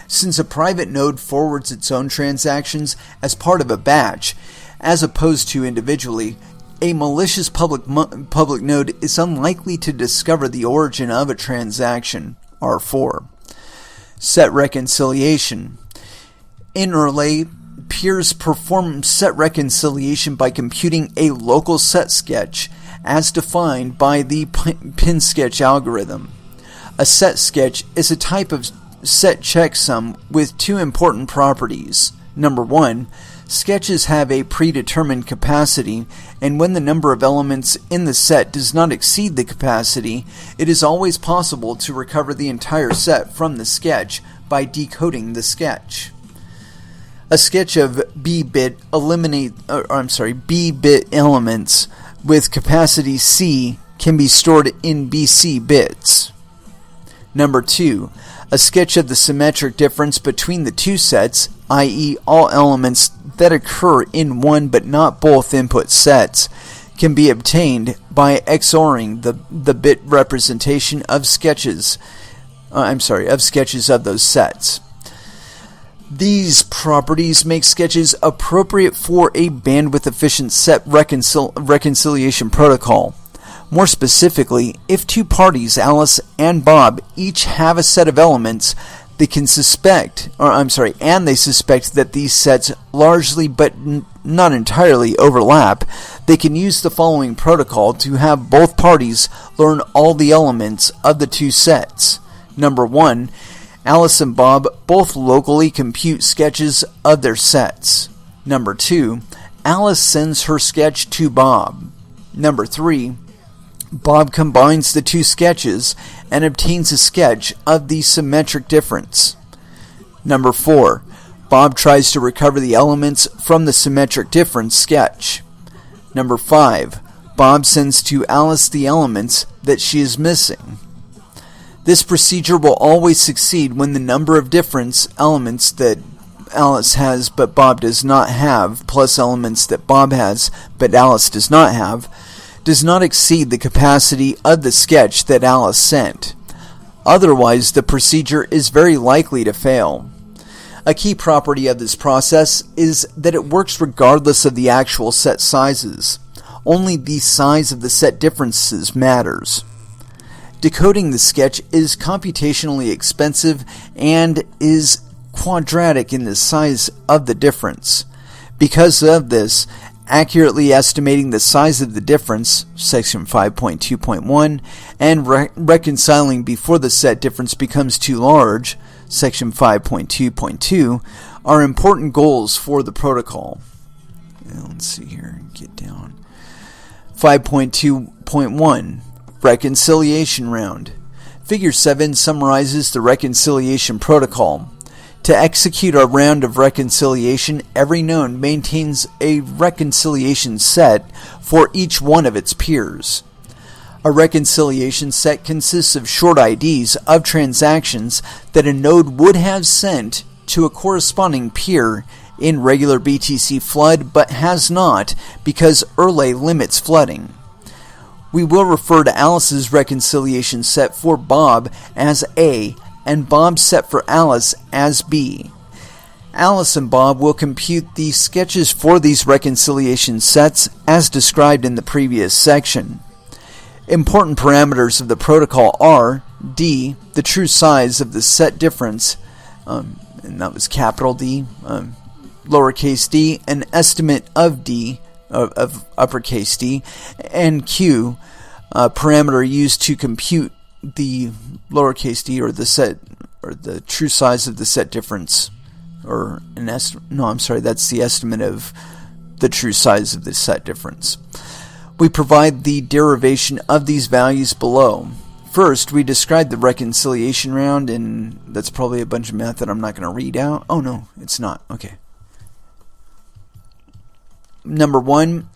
Since a private node forwards its own transactions as part of a batch, as opposed to individually, a malicious public node is unlikely to discover the origin of a transaction, R4. Set reconciliation. In Erlay, peers perform set reconciliation by computing a local set sketch as defined by the pin sketch algorithm. A set sketch is a type of set checksum with two important properties. Number one, sketches have a predetermined capacity, and when the number of elements in the set does not exceed the capacity, it is always possible to recover the entire set from the sketch by decoding the sketch. A sketch of B-bit elements with capacity C can be stored in BC bits. Number 2. A sketch of the symmetric difference between the two sets, i.e. all elements that occur in one but not both input sets, can be obtained by XORing the bit representation of sketches of those sets. These properties make sketches appropriate for a bandwidth-efficient set reconciliation protocol. More specifically, if two parties, Alice and Bob, each have a set of elements, they suspect that these sets largely but not entirely overlap, they can use the following protocol to have both parties learn all the elements of the two sets. Number 1, Alice and Bob both locally compute sketches of their sets. Number 2, Alice sends her sketch to Bob. Number 3, Bob combines the two sketches and obtains a sketch of the symmetric difference. Number 4, Bob tries to recover the elements from the symmetric difference sketch. Number 5, Bob sends to Alice the elements that she is missing. This procedure will always succeed when the number of difference elements that Alice has but Bob does not have, plus elements that Bob has but Alice does not have, does not exceed the capacity of the sketch that Alice sent. Otherwise, the procedure is very likely to fail. A key property of this process is that it works regardless of the actual set sizes. Only the size of the set differences matters. Decoding the sketch is computationally expensive and is quadratic in the size of the difference. Because of this, accurately estimating the size of the difference, section 5.2.1, and reconciling before the set difference becomes too large, section 5.2.2, are important goals for the protocol. Let's see here, get down. 5.2.1, reconciliation round. Figure 7 summarizes the reconciliation protocol. To execute a round of reconciliation, every node maintains a reconciliation set for each one of its peers. A reconciliation set consists of short IDs of transactions that a node would have sent to a corresponding peer in regular BTC flood but has not because Erlay limits flooding. We will refer to Alice's reconciliation set for Bob as A and Bob's set for Alice as B. Alice and Bob will compute the sketches for these reconciliation sets as described in the previous section. Important parameters of the protocol are D, the true size of the set difference, and that was capital D, lowercase d, an estimate of D, of uppercase D, and Q, a parameter used to compute the lowercase d or the set or the true size of the set difference, or an that's the estimate of the true size of the set difference. We provide the derivation of these values below. First, we describe the reconciliation round, and that's probably a bunch of math that I'm not going to read out. Oh no, it's not. Okay. Number 1,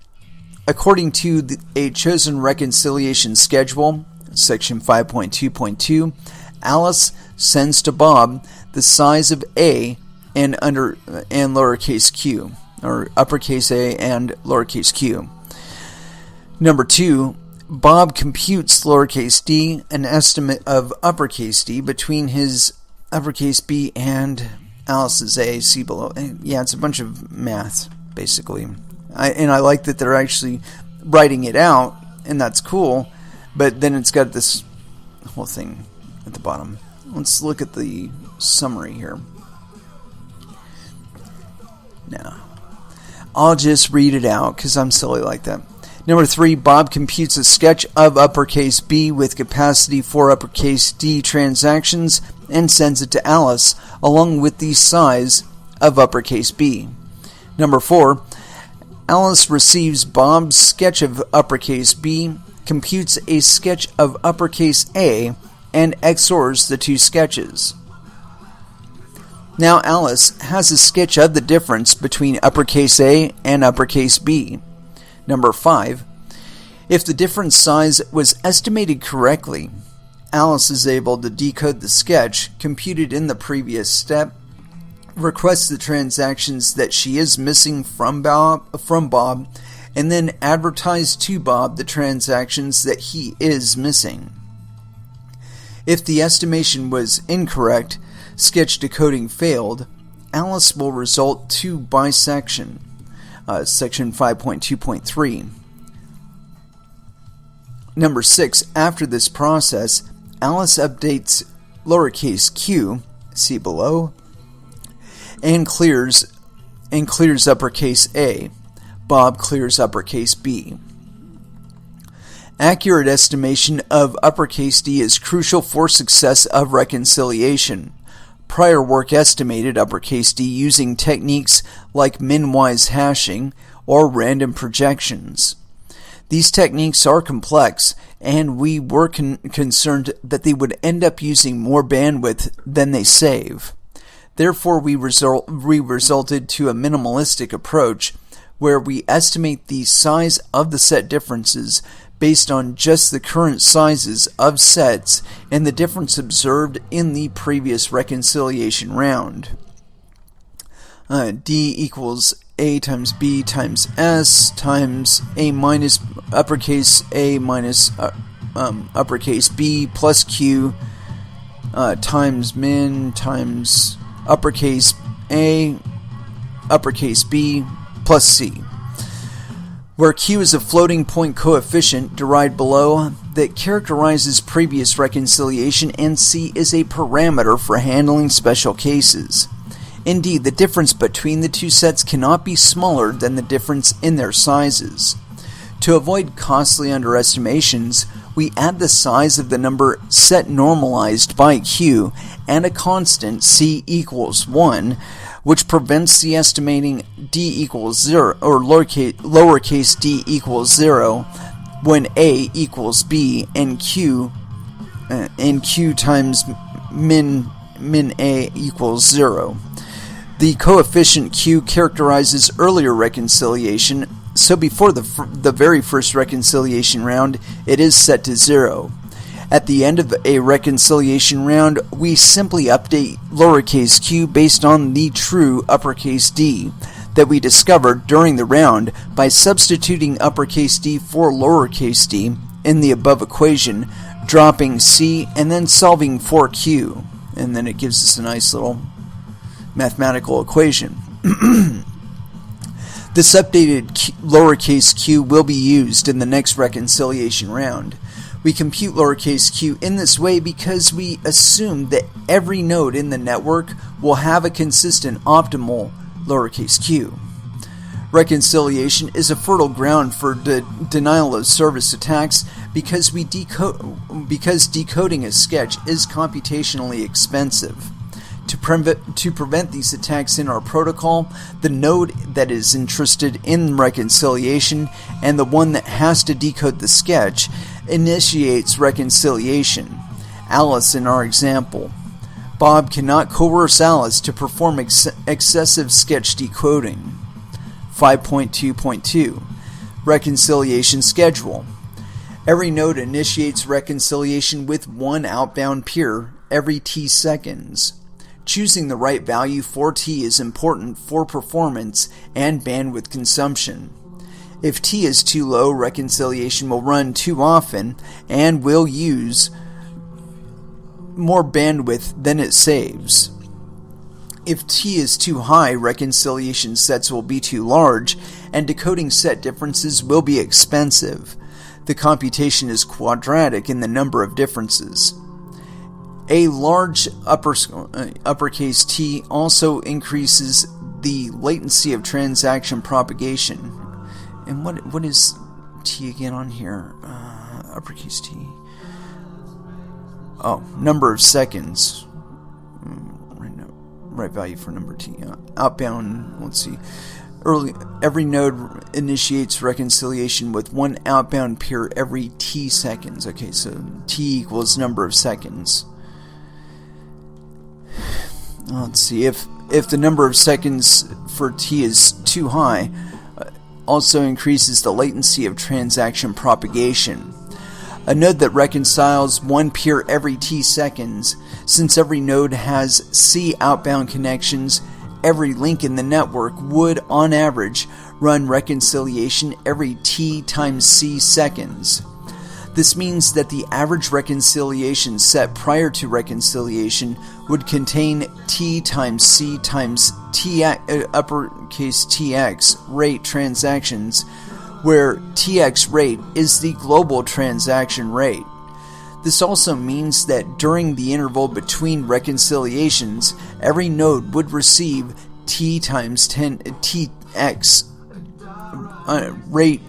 according to a chosen reconciliation schedule, section 5.2.2, Alice sends to Bob the size of A and lowercase q, or uppercase A and lowercase q. Number 2, Bob computes lowercase d, an estimate of uppercase D between his uppercase B and Alice's A, see below. Yeah, it's a bunch of math, basically. I like that they're actually writing it out, and that's cool. But then it's got this whole thing at the bottom. Let's look at the summary here. Now, I'll just read it out because I'm silly like that. Number 3, Bob computes a sketch of uppercase B with capacity for uppercase D transactions and sends it to Alice, along with the size of uppercase B. Number 4, Alice receives Bob's sketch of uppercase B, computes a sketch of uppercase A, and XORs the two sketches. Now Alice has a sketch of the difference between uppercase A and uppercase B. Number 5, if the difference size was estimated correctly, Alice is able to decode the sketch computed in the previous step, request the transactions that she is missing from Bob, and then advertise to Bob the transactions that he is missing. If the estimation was incorrect, sketch decoding failed, Alice will result to bisection, section 5.2.3. Number 6, after this process, Alice updates lowercase q, see below, and clears uppercase A. Bob clears uppercase B. Accurate estimation of uppercase D is crucial for success of reconciliation. Prior work estimated uppercase D using techniques like min-wise hashing or random projections. These techniques are complex, and we were concerned that they would end up using more bandwidth than they save. Therefore, we resulted to a minimalistic approach where we estimate the size of the set differences based on just the current sizes of sets and the difference observed in the previous reconciliation round. D equals A times B times S times A minus uppercase A minus uppercase B plus Q times min times uppercase A uppercase B plus C, where Q is a floating point coefficient derived below that characterizes previous reconciliation, and C is a parameter for handling special cases. Indeed, the difference between the two sets cannot be smaller than the difference in their sizes. To avoid costly underestimations, we add the size of the number set normalized by Q and a constant C equals 1, which prevents the estimating D equals 0 or lowercase d equals 0 when A equals B and Q times min A equals 0. The coefficient Q characterizes earlier reconciliation, so before the very first reconciliation round, it is set to 0. At the end of a reconciliation round, we simply update lowercase q based on the true uppercase D that we discovered during the round by substituting uppercase D for lowercase d in the above equation, dropping C, and then solving for Q. And then it gives us a nice little mathematical equation. This updated lowercase q will be used in the next reconciliation round. We compute lowercase q in this way because we assume that every node in the network will have a consistent optimal lowercase q. Reconciliation is a fertile ground for denial of service attacks because decoding a sketch is computationally expensive. To prevent these attacks in our protocol, the node that is interested in reconciliation and the one that has to decode the sketch initiates reconciliation. Alice in our example. Bob cannot coerce Alice to perform excessive sketch decoding. 5.2.2 Reconciliation schedule. Every node initiates reconciliation with one outbound peer every t seconds. Choosing the right value for t is important for performance and bandwidth consumption. If t is too low, reconciliation will run too often and will use more bandwidth than it saves. If t is too high, reconciliation sets will be too large, and decoding set differences will be expensive. The computation is quadratic in the number of differences. A large uppercase T also increases the latency of transaction propagation. And what is T again on here? Uppercase T. Oh, number of seconds. Right value for number T. Outbound, let's see. Every node initiates reconciliation with one outbound peer every T seconds. Okay, so T equals number of seconds. Let's see, if the number of seconds for T is too high, also increases the latency of transaction propagation. A node that reconciles one peer every T seconds, since every node has C outbound connections, every link in the network would, on average, run reconciliation every T times C seconds. This means that the average reconciliation set prior to reconciliation would contain T times C times T, uppercase TX rate transactions, where TX rate is the global transaction rate. This also means that during the interval between reconciliations, every node would receive T times 10 TX rate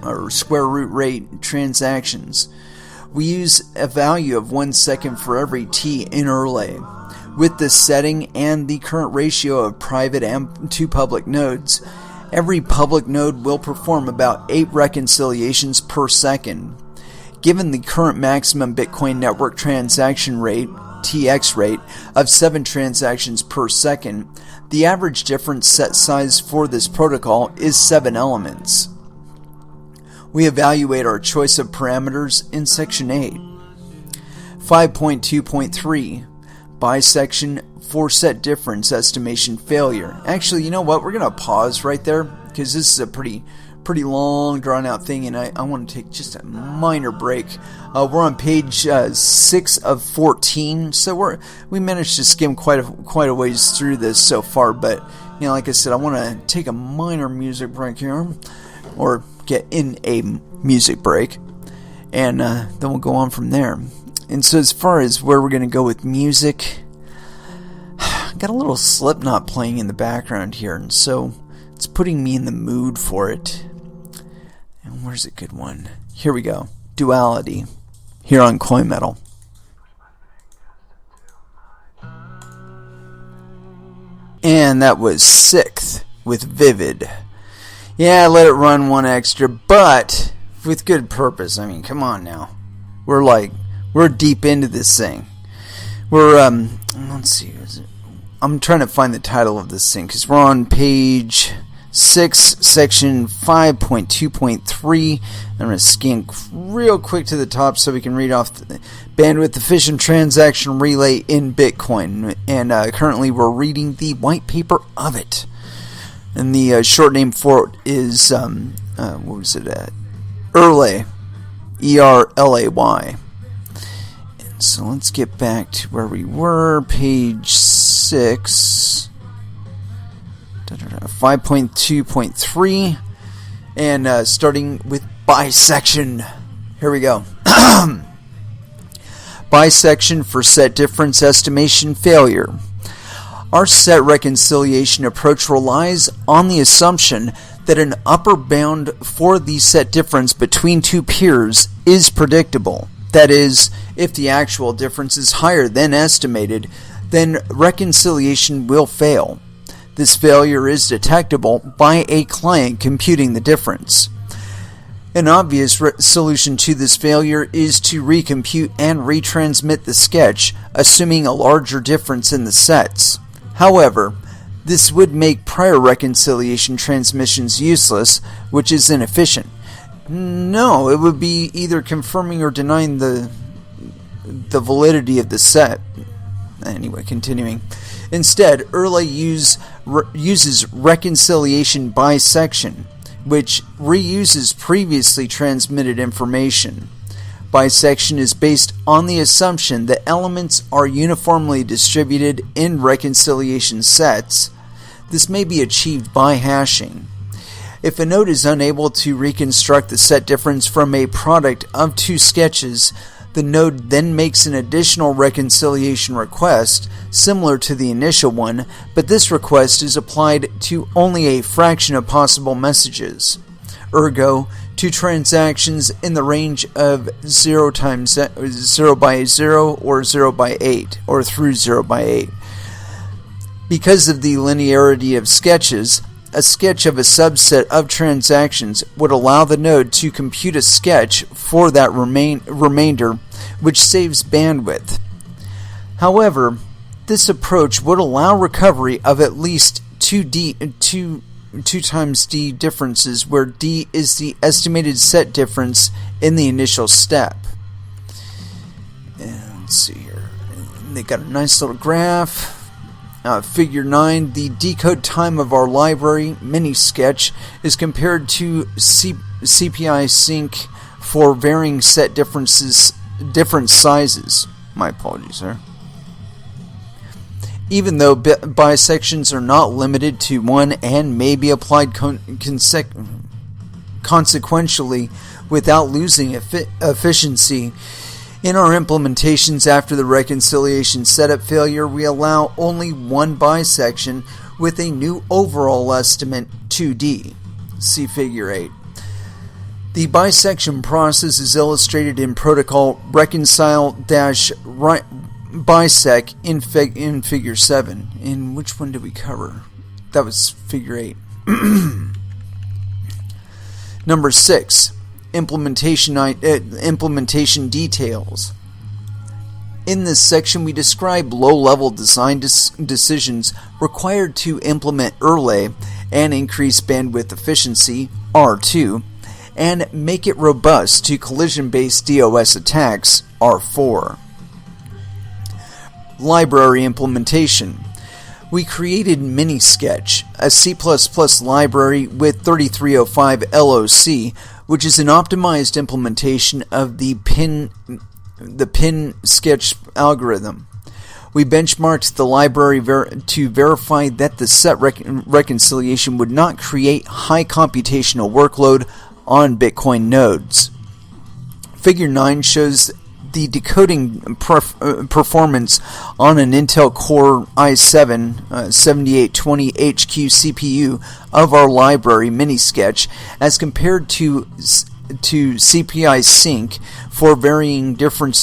or square root rate transactions. We use a value of 1 second for every T in Erlay. With this setting and the current ratio of private and to public nodes, every public node will perform about 8 reconciliations per second. Given the current maximum Bitcoin network transaction rate, TX rate, of 7 transactions per second, the average difference set size for this protocol is 7 elements. We evaluate our choice of parameters in Section 8. 5.2.3 Bisection for set difference estimation failure. Actually, you know what? We're going to pause right there because this is a pretty long, drawn-out thing, and I want to take just a minor break. We're on page 6 of 14, so we managed to skim quite a ways through this so far. But like I said, I want to take a minor music break here, or get in a music break, and then we'll go on from there. And so, as far as where we're going to go with music, I got a little Slipknot playing in the background here, and so it's putting me in the mood for it. And where's a good one? Here we go. Duality, here on Coin Metal. And that was Sixth with Vivid. Yeah, let it run one extra, but with good purpose. I mean, come on now. We're deep into this thing. Let's see. I'm trying to find the title of this thing because we're on page 6, section 5.2.3. I'm going to scan real quick to the top so we can read off the bandwidth efficient transaction relay in Bitcoin. And currently we're reading the white paper of it. And the short name for it is, what was it at? Erlay. ERLAY. And so let's get back to where we were. Page 6. 5.2.3. And starting with bisection. Here we go. Bisection for set difference estimation failure. Our set reconciliation approach relies on the assumption that an upper bound for the set difference between two peers is predictable. That is, if the actual difference is higher than estimated, then reconciliation will fail. This failure is detectable by a client computing the difference. An obvious solution to this failure is to recompute and retransmit the sketch, assuming a larger difference in the sets. However, this would make prior reconciliation transmissions useless, which is inefficient. No, it would be either confirming or denying the validity of the set. Anyway, continuing. Instead, Erlay uses reconciliation bisection, which reuses previously transmitted information. bisection is based on the assumption that elements are uniformly distributed in reconciliation sets. This may be achieved by hashing. If a node is unable to reconstruct the set difference from a product of two sketches, the node then makes an additional reconciliation request, similar to the initial one, but this request is applied to only a fraction of possible messages. Ergo, two transactions in the range of 0 times 0 by 0 or 0 by 8 or through 0 by 8. Because of the linearity of sketches, a sketch of a subset of transactions would allow the node to compute a sketch for that remainder, which saves bandwidth. However, this approach would allow recovery of at least 2 times d differences, where d is the estimated set difference in the initial step. And let's see here. They got a nice little graph. Figure 9, the decode time of our library mini sketch is compared to CPI sync for varying set different sizes. My apologies, sir. Even though bisections are not limited to one and may be applied consequentially without losing efficiency, in our implementations after the reconciliation setup failure, we allow only one bisection with a new overall estimate 2D. See Figure 8. The bisection process is illustrated in protocol reconcile-bisect in Figure 7. In which one did we cover? That was Figure 8. Number 6. Implementation details. In this section, we describe low-level design decisions required to implement ERLE and increase bandwidth efficiency, R2, and make it robust to collision-based DOS attacks, R4. Library implementation. We created MiniSketch, a C++ library with 3305 LOC, which is an optimized implementation of the pin sketch algorithm. We benchmarked the library to verify that the set reconciliation would not create high computational workload on Bitcoin nodes. Figure 9 shows the decoding performance on an Intel Core i7 7820HQ CPU of our library MiniSketch as compared to CPI sync for varying different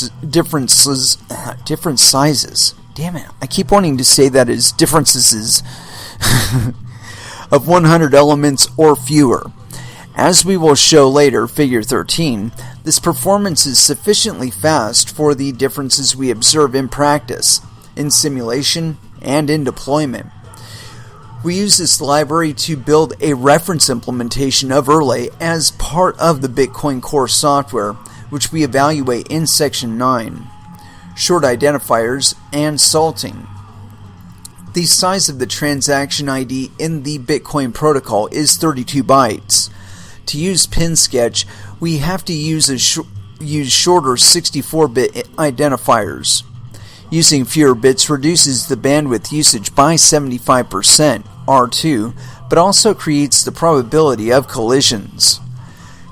sizes. Damn it, I keep wanting to say that as differences of 100 elements or fewer. As we will show later, Figure 13, this performance is sufficiently fast for the differences we observe in practice, in simulation, and in deployment. We use this library to build a reference implementation of ERLE as part of the Bitcoin Core software, which we evaluate in Section 9, short identifiers and salting. The size of the transaction ID in the Bitcoin protocol is 32 bytes. To use PinSketch, we have to use shorter 64-bit identifiers. Using fewer bits reduces the bandwidth usage by 75%, R2, but also creates the probability of collisions.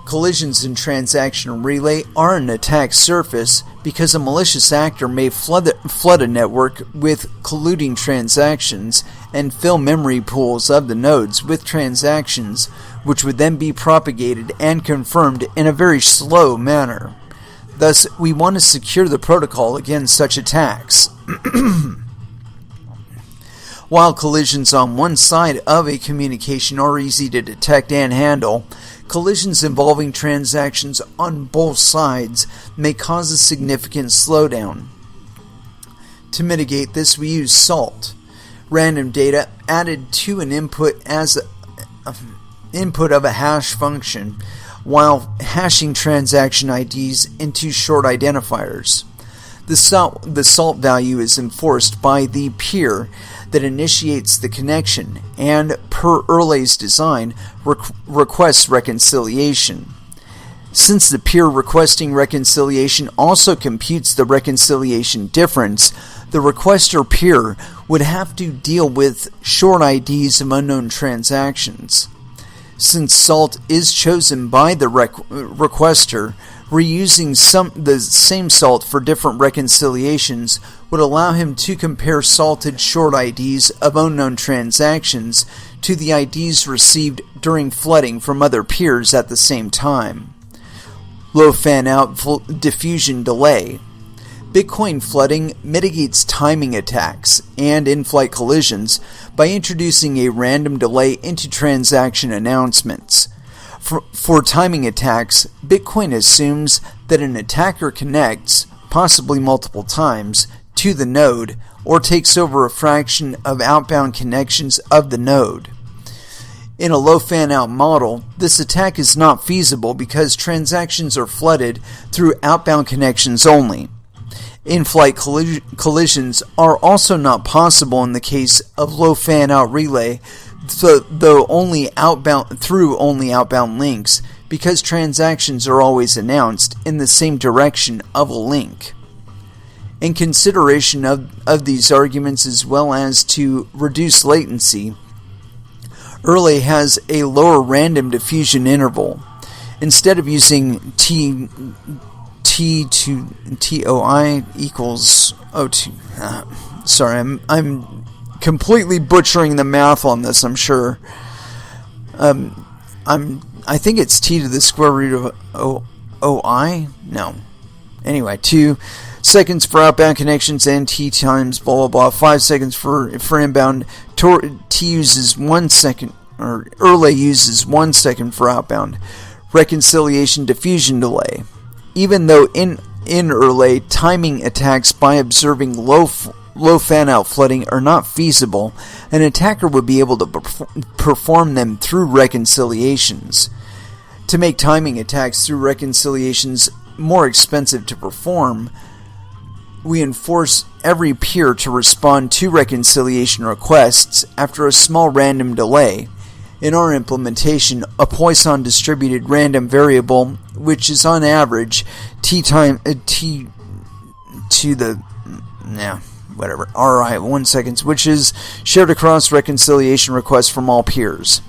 Collisions in transaction relay are an attack surface because a malicious actor may flood a network with colluding transactions and fill memory pools of the nodes with transactions, which would then be propagated and confirmed in a very slow manner. Thus, we want to secure the protocol against such attacks. While collisions on one side of a communication are easy to detect and handle, collisions involving transactions on both sides may cause a significant slowdown. To mitigate this, we use SALT, random data added to an input as input of a hash function, while hashing transaction IDs into short identifiers. The SALT value is enforced by the peer that initiates the connection and, per ERLE's design, requests reconciliation. Since the peer requesting reconciliation also computes the reconciliation difference, the requester peer would have to deal with short IDs of unknown transactions. Since salt is chosen by the requester, reusing the same salt for different reconciliations would allow him to compare salted short IDs of unknown transactions to the IDs received during flooding from other peers at the same time. Low fan-out diffusion delay. Bitcoin flooding mitigates timing attacks and in-flight collisions by introducing a random delay into transaction announcements. For timing attacks, Bitcoin assumes that an attacker connects, possibly multiple times, to the node or takes over a fraction of outbound connections of the node. In a low fan-out model, this attack is not feasible because transactions are flooded through outbound connections only. In-flight collisions are also not possible in the case of low fan-out relay, though only outbound links, because transactions are always announced in the same direction of a link. In consideration of these arguments as well as to reduce latency, Erlay has a lower random diffusion interval. Instead of using T to TOI equals O2. Sorry, I'm completely butchering the math on this, I'm sure. I think it's T to the square root of OI? No. Anyway, 2 seconds for outbound connections and T times blah blah blah. 5 seconds for inbound. T uses 1 second, or Erlay uses 1 second for outbound. Reconciliation diffusion delay. Even though in Erlay, timing attacks by observing low fan-out flooding are not feasible, an attacker would be able to perform them through reconciliations. To make timing attacks through reconciliations more expensive to perform, we enforce every peer to respond to reconciliation requests after a small random delay. In our implementation, a Poisson distributed random variable, which is on average T to the RI 1 second, which is shared across reconciliation requests from all peers.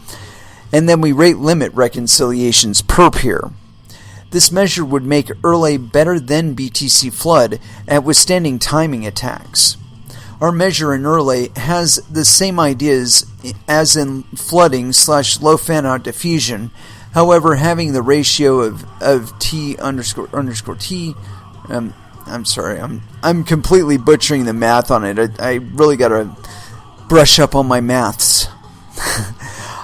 And then we rate limit reconciliations per peer. This measure would make Erlay better than BTC Flood at withstanding timing attacks. Our measure in Erlay has the same ideas as in flooding / low fan-out diffusion, however having the ratio of T underscore T. I'm sorry, I'm completely butchering the math on it. I really gotta brush up on my maths.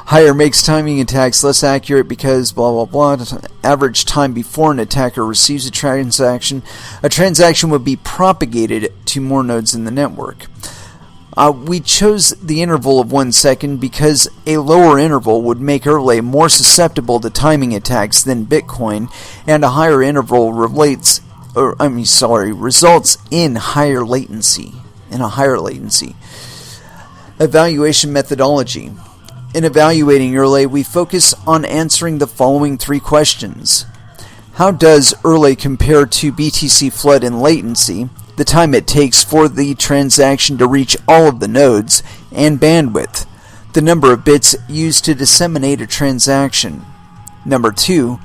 Higher makes timing attacks less accurate because blah blah blah. Average time before an attacker receives a transaction would be propagated to more nodes in the network. We chose the interval of 1 second because a lower interval would make Erlay more susceptible to timing attacks than Bitcoin, and a higher interval results in higher latency. Evaluation methodology. In evaluating Erlay, we focus on answering the following 3 questions. How does Erlay compare to BTC Flood in latency, the time it takes for the transaction to reach all of the nodes, and bandwidth, the number of bits used to disseminate a transaction? Number 2,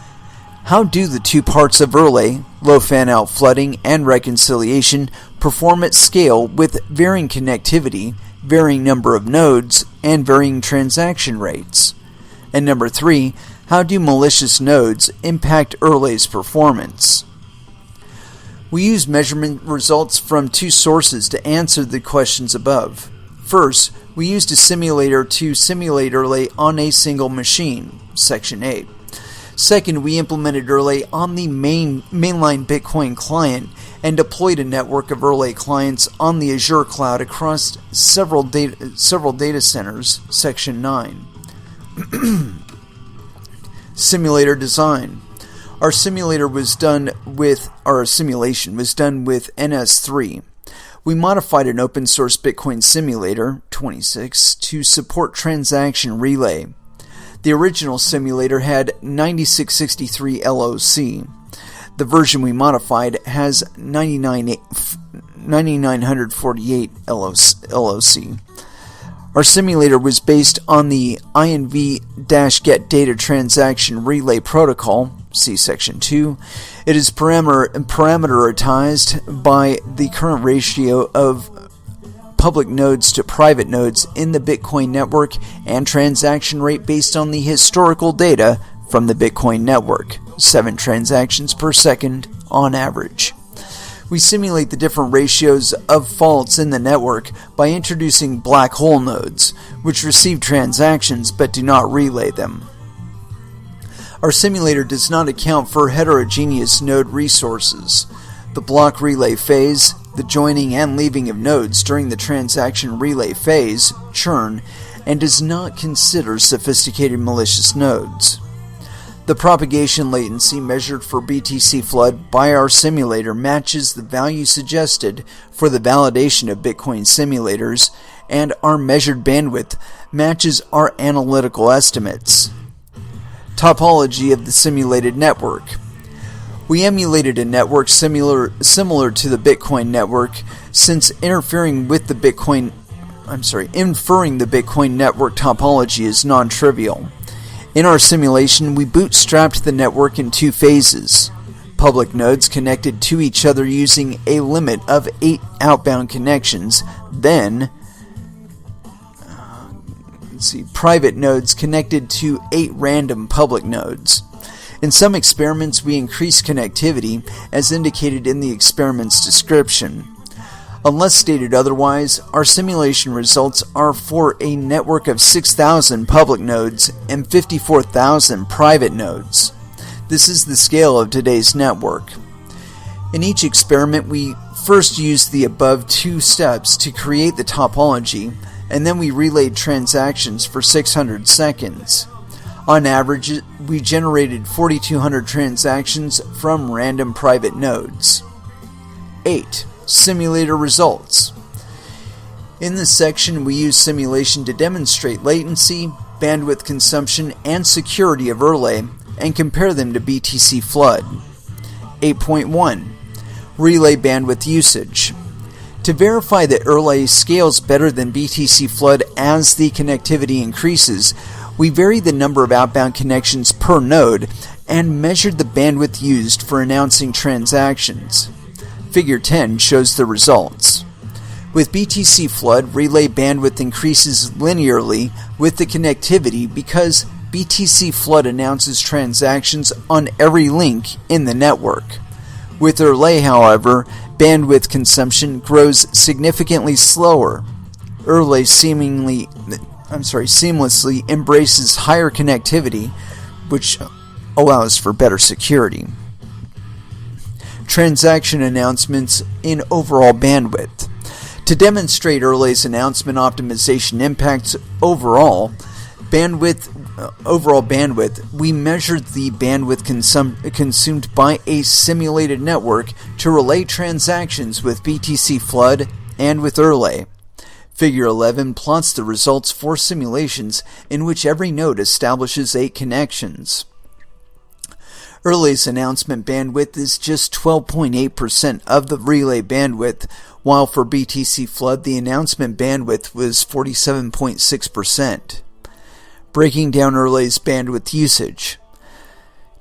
how do the 2 parts of Erlay, low fan-out flooding and reconciliation, perform at scale with varying connectivity, varying number of nodes, and varying transaction rates? And number 3, how do malicious nodes impact Erlay's performance? We use measurement results from 2 sources to answer the questions above. First, we used a simulator to simulate Erlay on a single machine, Section 8. Second, we implemented Erlay on the mainline Bitcoin client and deployed a network of Erlay clients on the Azure cloud across several data centers, Section 9. Simulator design. Our simulation was done with NS3. We modified an open source Bitcoin simulator, 26, to support transaction relay. The original simulator had 9663 LOC. The version we modified has 9948 LOC. Our simulator was based on the INV-get data transaction relay protocol, see section 2. It is parameterized by the current ratio of public nodes to private nodes in the Bitcoin network and transaction rate based on the historical data from the Bitcoin network, 7 transactions per second on average. We simulate the different ratios of faults in the network by introducing black hole nodes, which receive transactions but do not relay them. Our simulator does not account for heterogeneous node resources, the block relay phase, the joining and leaving of nodes during the transaction relay phase, churn, and does not consider sophisticated malicious nodes. The propagation latency measured for BTC flood by our simulator matches the value suggested for the validation of Bitcoin simulators, and our measured bandwidth matches our analytical estimates. Topology of the simulated network. We emulated a network similar to the Bitcoin network, since inferring the Bitcoin network topology is non-trivial. In our simulation, we bootstrapped the network in 2 phases. Public nodes connected to each other using a limit of 8 outbound connections, then private nodes connected to 8 random public nodes. In some experiments, we increased connectivity, as indicated in the experiment's description. Unless stated otherwise, our simulation results are for a network of 6,000 public nodes and 54,000 private nodes. This is the scale of today's network. In each experiment, we first used the above 2 steps to create the topology, and then we relayed transactions for 600 seconds. On average, we generated 4,200 transactions from random private nodes. 8. Simulator results. In this section, we use simulation to demonstrate latency, bandwidth consumption, and security of relay, and compare them to BTC flood. 8.1. Relay bandwidth usage. To verify that relay scales better than BTC flood as the connectivity increases, we vary the number of outbound connections per node and measured the bandwidth used for announcing transactions. Figure 10 shows the results. With BTC flood, relay bandwidth increases linearly with the connectivity because BTC flood announces transactions on every link in the network. With relay, however, bandwidth consumption grows significantly slower. Relay seamlessly embraces higher connectivity, which allows for better security. Transaction announcements in overall bandwidth. To demonstrate Relay's announcement optimization impacts overall bandwidth, we measured the bandwidth consumed by a simulated network to relay transactions with BTC flood and with Relay. Figure 11 plots the results for simulations in which every node establishes 8 connections. Relay's announcement bandwidth is just 12.8% of the relay bandwidth, while for BTC flood the announcement bandwidth was 47.6%. Breaking down Relay's bandwidth usage.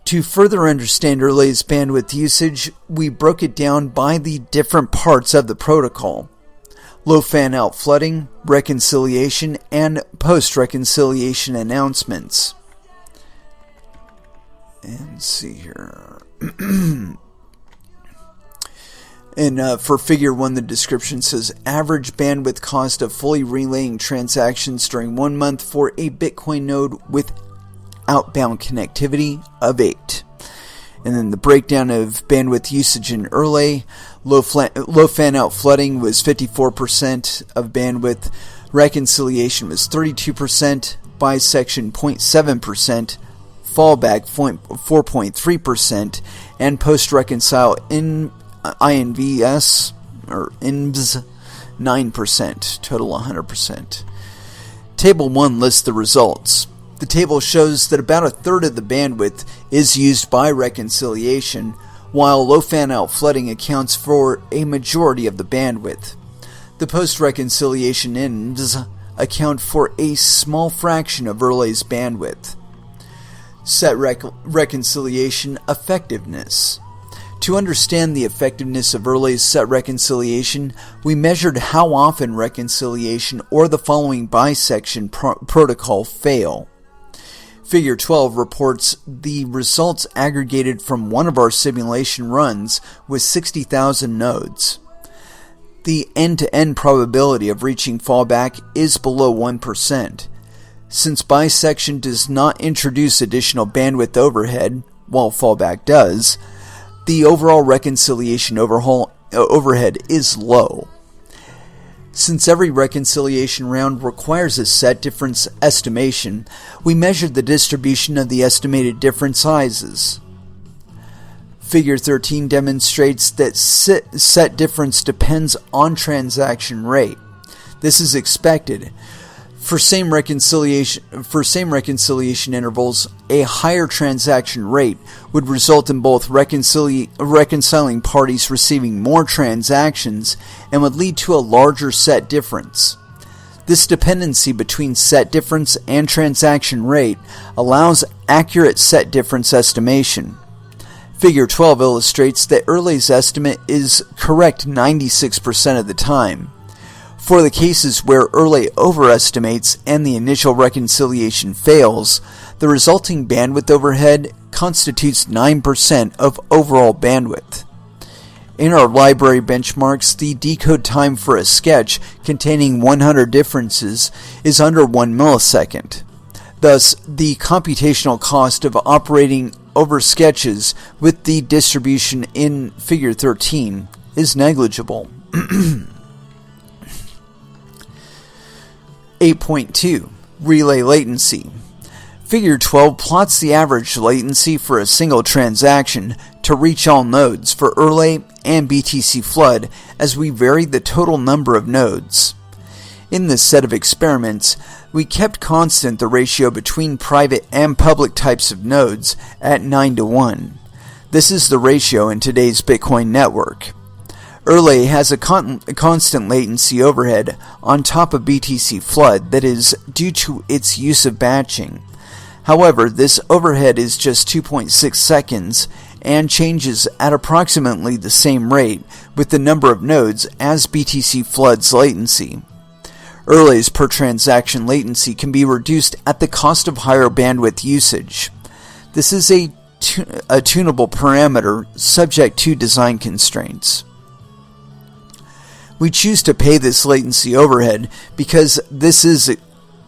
To further understand Relay's bandwidth usage, we broke it down by the different parts of the protocol: low fan-out flooding, reconciliation, and post-reconciliation announcements. And see here. And for figure 1, the description says average bandwidth cost of fully relaying transactions during 1 month for a Bitcoin node with outbound connectivity of 8. And then the breakdown of bandwidth usage in Relay: low fan-out flooding was 54% of bandwidth, reconciliation was 32%, bisection 0.7%, fallback 4.3%, and post-reconcile in INVS or INVS 9%, total 100%. Table 1 lists the results. The table shows that about a third of the bandwidth is used by reconciliation, while low fan-out flooding accounts for a majority of the bandwidth. The post-reconciliation ends account for a small fraction of Erle's bandwidth. Set reconciliation effectiveness. To understand the effectiveness of Erle's set reconciliation, we measured how often reconciliation or the following bisection protocol fail. Figure 12 reports the results aggregated from one of our simulation runs with 60,000 nodes. The end-to-end probability of reaching fallback is below 1%. Since bisection does not introduce additional bandwidth overhead, while fallback does, the overall reconciliation overhead is low. Since every reconciliation round requires a set difference estimation, we measured the distribution of the estimated difference sizes. Figure 13 demonstrates that set difference depends on transaction rate. This is expected. For same reconciliation intervals, a higher transaction rate would result in both reconciling parties receiving more transactions and would lead to a larger set difference. This dependency between set difference and transaction rate allows accurate set difference estimation. Figure 12 illustrates that Erle's estimate is correct 96% of the time. For the cases where Erle overestimates and the initial reconciliation fails, the resulting bandwidth overhead constitutes 9% of overall bandwidth. In our library benchmarks, the decode time for a sketch containing 100 differences is under 1 millisecond. Thus, the computational cost of operating over sketches with the distribution in Figure 13 is negligible. 8.2 Relay latency. Figure 12 plots the average latency for a single transaction to reach all nodes for Erle and BTC flood as we vary the total number of nodes. In this set of experiments, we kept constant the ratio between private and public types of nodes at 9:1. This is the ratio in today's Bitcoin network. Erle has a constant latency overhead on top of BTC flood that is due to its use of batching. However, this overhead is just 2.6 seconds and changes at approximately the same rate with the number of nodes as BTC flood's latency. Erle's per transaction latency can be reduced at the cost of higher bandwidth usage. This is a tunable parameter subject to design constraints. We choose to pay this latency overhead because this is an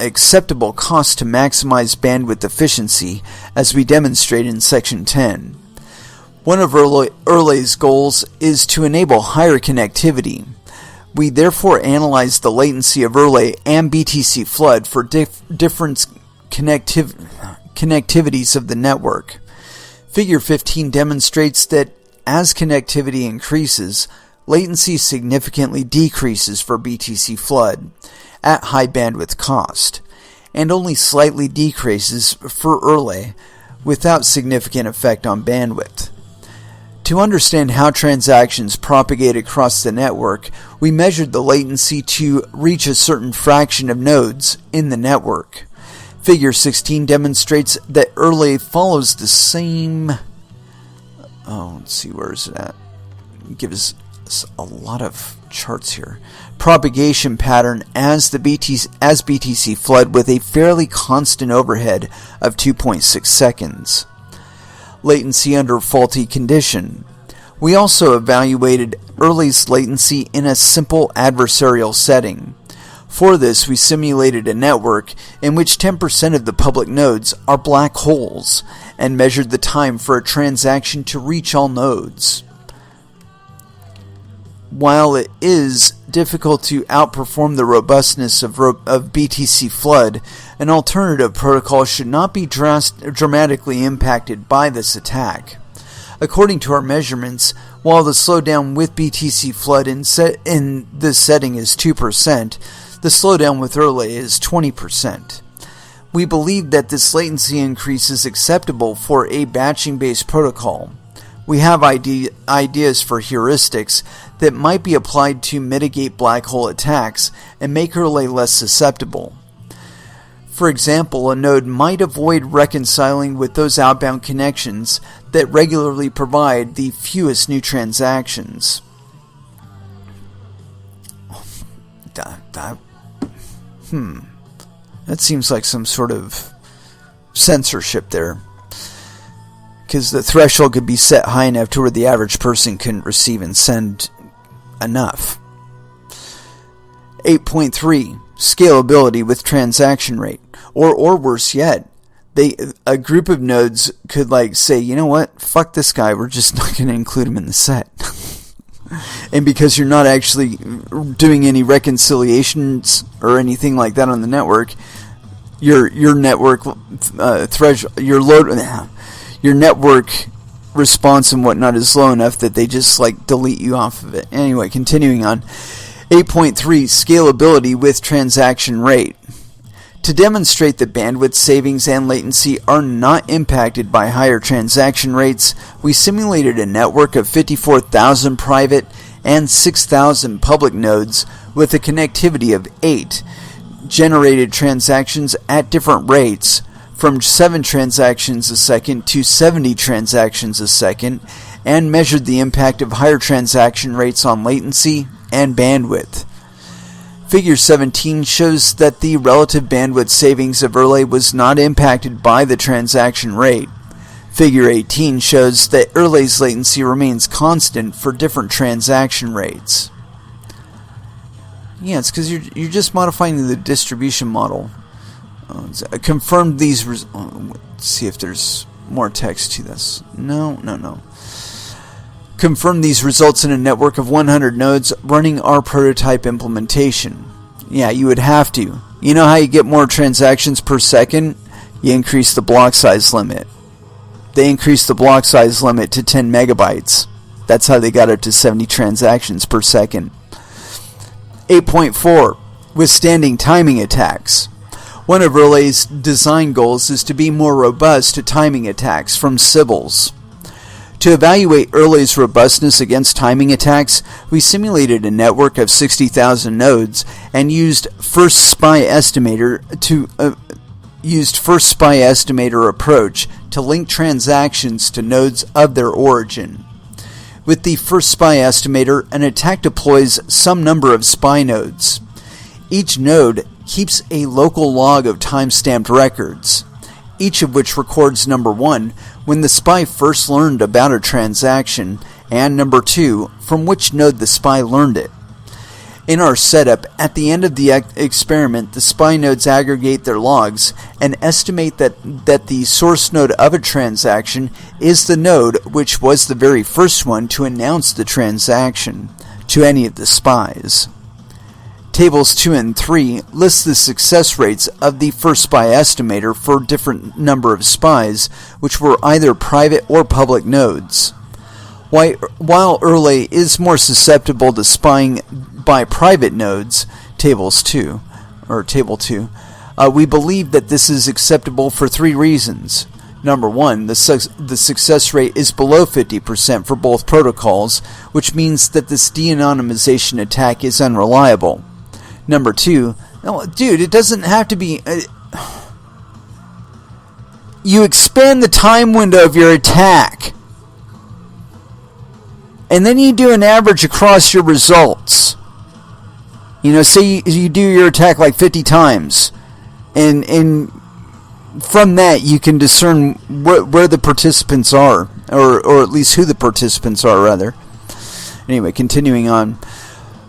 acceptable cost to maximize bandwidth efficiency, as we demonstrate in Section 10. One of Erle's goals is to enable higher connectivity. We therefore analyze the latency of Erle and BTC flood for different connectivities of the network. Figure 15 demonstrates that as connectivity increases, latency significantly decreases for BTC flood at high bandwidth cost, and only slightly decreases for Erle without significant effect on bandwidth. To understand how transactions propagate across the network, we measured the latency to reach a certain fraction of nodes in the network. Figure 16 demonstrates that Erle follows the same... let's see, where is it at? It gives a lot of charts here. Propagation pattern as BTC flood with a fairly constant overhead of 2.6 seconds. Latency under faulty condition. We also evaluated Erle's latency in a simple adversarial setting. For this, we simulated a network in which 10% of the public nodes are black holes and measured the time for a transaction to reach all nodes. While it is difficult to outperform the robustness of BTC flood, an alternative protocol should not be dramatically impacted by this attack. According to our measurements, while the slowdown with BTC flood in this setting is 2%, the slowdown with Erle is 20%. We believe that this latency increase is acceptable for a batching-based protocol. We have ideas for heuristics that might be applied to mitigate black hole attacks and make relay less susceptible. For example, a node might avoid reconciling with those outbound connections that regularly provide the fewest new transactions. That seems like some sort of censorship there. Because the threshold could be set high enough to where the average person couldn't receive and send enough. 8.3. Scalability with transaction rate. Or worse yet, a group of nodes could say, you know what, fuck this guy, we're just not going to include him in the set. And because you're not actually doing any reconciliations or anything like that on the network, your network threshold, your network response and whatnot is low enough that they just delete you off of it. Anyway, continuing on. 8.3. Scalability with transaction rate. To demonstrate that bandwidth savings and latency are not impacted by higher transaction rates, we simulated a network of 54,000 private and 6,000 public nodes with a connectivity of 8 generated transactions at different rates, from 7 transactions a second to 70 transactions a second, and measured the impact of higher transaction rates on latency and bandwidth. Figure 17 shows that the relative bandwidth savings of relay was not impacted by the transaction rate. Figure 18 shows that relay's latency remains constant for different transaction rates. Yeah, it's because you're just modifying the distribution model. Confirmed these let's see if there's more text to this. No. Confirm these results in a network of 100 nodes running our prototype implementation. Yeah, you would have to. You know how you get more transactions per second? You increase the block size limit. They increased the block size limit to 10 megabytes. That's how they got it to 70 transactions per second. 8.4. Withstanding timing attacks. One of Relay's design goals is to be more robust to timing attacks from Sybils. To evaluate Relay's robustness against timing attacks, we simulated a network of 60,000 nodes and used first SPI estimator approach to link transactions to nodes of their origin. With the first SPI estimator, an attack deploys some number of SPI nodes. Each node keeps a local log of time-stamped records, each of which records number 1, when the SPI first learned about a transaction, and number 2, from which node the SPI learned it. In our setup, at the end of the experiment, the SPI nodes aggregate their logs and estimate that the source node of a transaction is the node which was the very first one to announce the transaction to any of the SPIs. Tables 2 and 3 list the success rates of the first SPI estimator for different number of SPIs, which were either private or public nodes. While Relay is more susceptible to spying by private nodes, Table 2, we believe that this is acceptable for 3 reasons. Number 1, the success rate is below 50% for both protocols, which means that this de-anonymization attack is unreliable. Number 2, dude, it doesn't have to be... you expand the time window of your attack. And then you do an average across your results. Say you do your attack 50 times. And from that you can discern where the participants are. Or at least who the participants are, rather. Anyway, continuing on.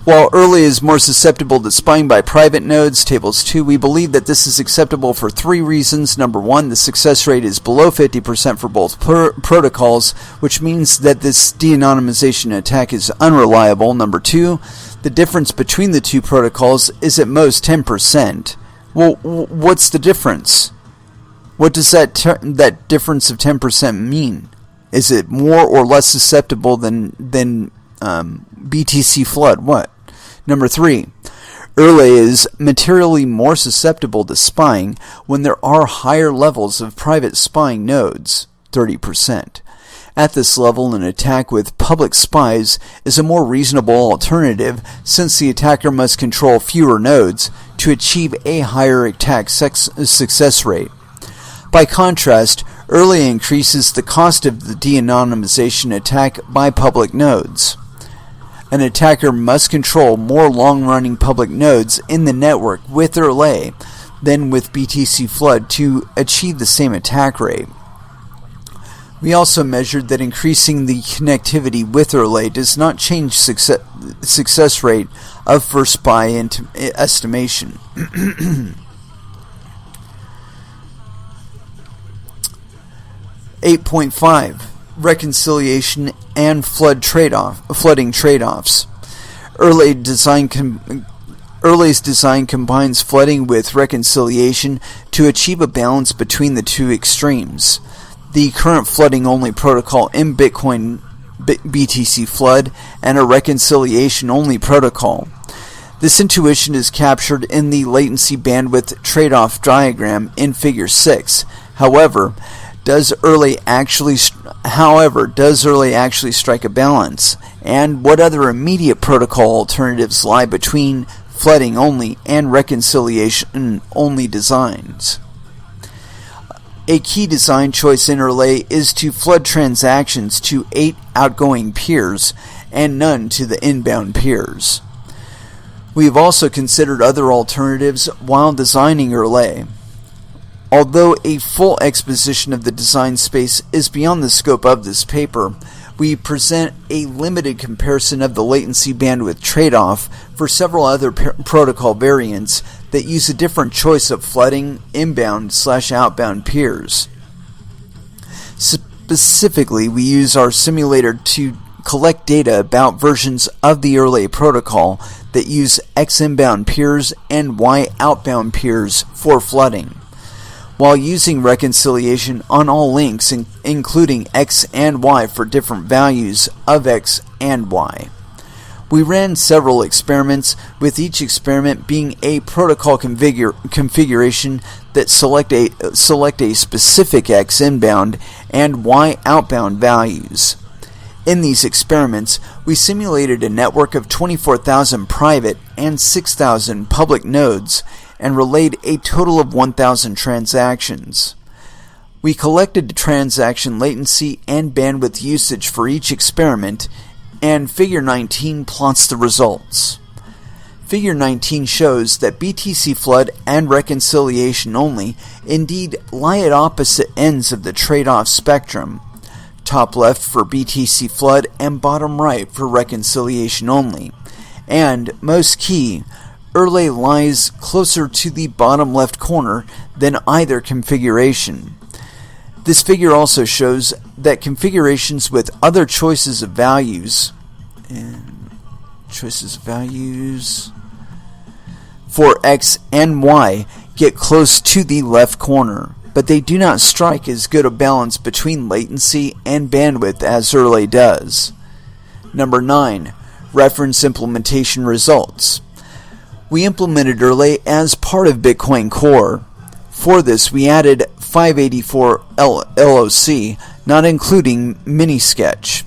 While Relay is more susceptible to spying by private nodes, Tables 2, we believe that this is acceptable for 3 reasons. Number 1, the success rate is below 50% for both protocols, which means that this de-anonymization attack is unreliable. Number 2, the difference between the 2 protocols is at most 10%. Well, what's the difference? What does that difference of 10% mean? Is it more or less susceptible than BTC flood? What? Number 3, Erlay is materially more susceptible to spying when there are higher levels of private spying nodes, 30%. At this level, an attack with public spies is a more reasonable alternative since the attacker must control fewer nodes to achieve a higher attack success rate. By contrast, Erlay increases the cost of the de-anonymization attack by public nodes. An attacker must control more long-running public nodes in the network with Erlay than with BTC Flood to achieve the same attack rate. We also measured that increasing the connectivity with Erlay does not change success rate of first spy estimation. 8.5 Reconciliation and flooding trade-offs. Erlay's design combines flooding with reconciliation to achieve a balance between the two extremes. The current flooding-only protocol in Bitcoin BTC Flood and a reconciliation-only protocol. This intuition is captured in the latency bandwidth trade-off diagram in Figure 6. However, does Erlay actually strike a balance? And what other immediate protocol alternatives lie between flooding-only and reconciliation-only designs? A key design choice in Erlay is to flood transactions to 8 outgoing peers and none to the inbound peers. We have also considered other alternatives while designing Erlay. Although a full exposition of the design space is beyond the scope of this paper, we present a limited comparison of the latency bandwidth trade-off for several other protocol variants that use a different choice of flooding inbound/outbound peers. Specifically, we use our simulator to collect data about versions of the Erlay protocol that use X inbound peers and Y outbound peers for flooding, while using reconciliation on all links, including X and Y for different values of X and Y. We ran several experiments, with each experiment being a protocol configuration that select a specific X inbound and Y outbound values. In these experiments, we simulated a network of 24,000 private and 6,000 public nodes and relayed a total of 1,000 transactions. We collected transaction latency and bandwidth usage for each experiment, and Figure 19 plots the results. Figure 19 shows that BTC Flood and reconciliation only indeed lie at opposite ends of the trade-off spectrum, top left for BTC Flood and bottom right for reconciliation only, and, most key, Erlay lies closer to the bottom left corner than either configuration. This figure also shows that configurations with other choices of values for X and Y get close to the left corner, but they do not strike as good a balance between latency and bandwidth as Erlay does. Number 9. Reference implementation results. We implemented Erlay as part of Bitcoin Core. For this, we added 584 LOC, not including Minisketch.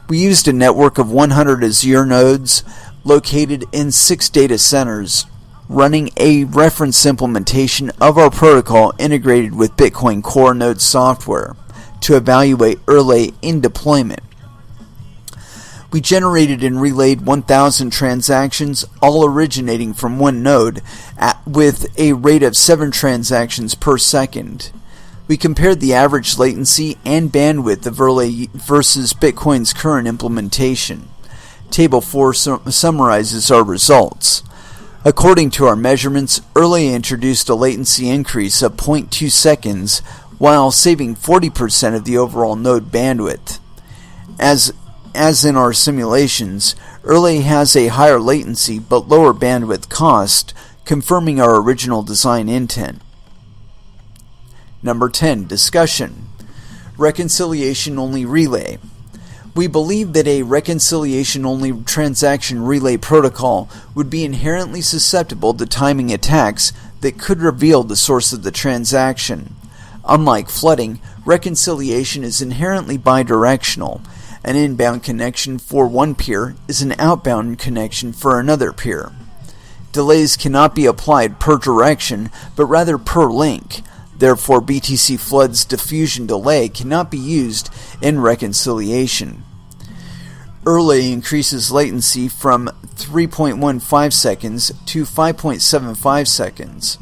We used a network of 100 Azure nodes located in 6 data centers, running a reference implementation of our protocol integrated with Bitcoin Core node software to evaluate Erlay in deployment. We generated and relayed 1,000 transactions, all originating from one node, with a rate of 7 transactions per second. We compared the average latency and bandwidth of Erlay versus Bitcoin's current implementation. Table 4 summarizes our results. According to our measurements, Erlay introduced a latency increase of 0.2 seconds while saving 40% of the overall node bandwidth. As in our simulations, Erlay has a higher latency but lower bandwidth cost, confirming our original design intent. Number 10. Discussion. Reconciliation-only relay. We believe that a reconciliation-only transaction relay protocol would be inherently susceptible to timing attacks that could reveal the source of the transaction. Unlike flooding, reconciliation is inherently bidirectional. An inbound connection for one peer is an outbound connection for another peer. Delays cannot be applied per direction, but rather per link. Therefore, BTC Flood's diffusion delay cannot be used in reconciliation. Early increases latency from 3.15 seconds to 5.75 seconds.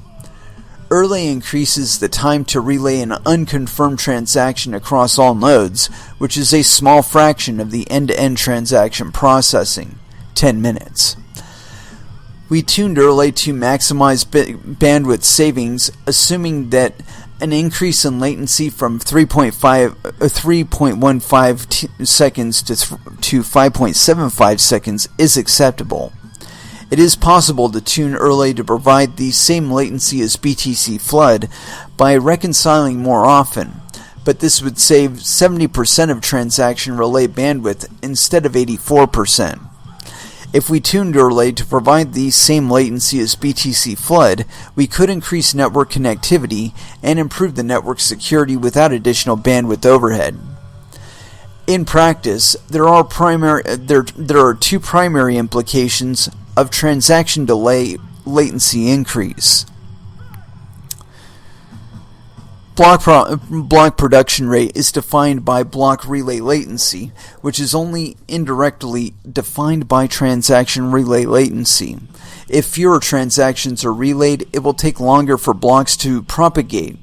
Early increases the time to relay an unconfirmed transaction across all nodes, which is a small fraction of the end-to-end transaction processing, 10 minutes. We tuned early to maximize bandwidth savings, assuming that an increase in latency from 3.15 seconds to 5.75 seconds is acceptable. It is possible to tune early to provide the same latency as BTC Flood by reconciling more often, but this would save 70% of transaction relay bandwidth instead of 84%. If we tuned early to provide the same latency as BTC Flood, we could increase network connectivity and improve the network security without additional bandwidth overhead. In practice, there are two primary implications of transaction delay latency increase. Block production rate is defined by block relay latency, which is only indirectly defined by transaction relay latency. If fewer transactions are relayed, it will take longer for blocks to propagate,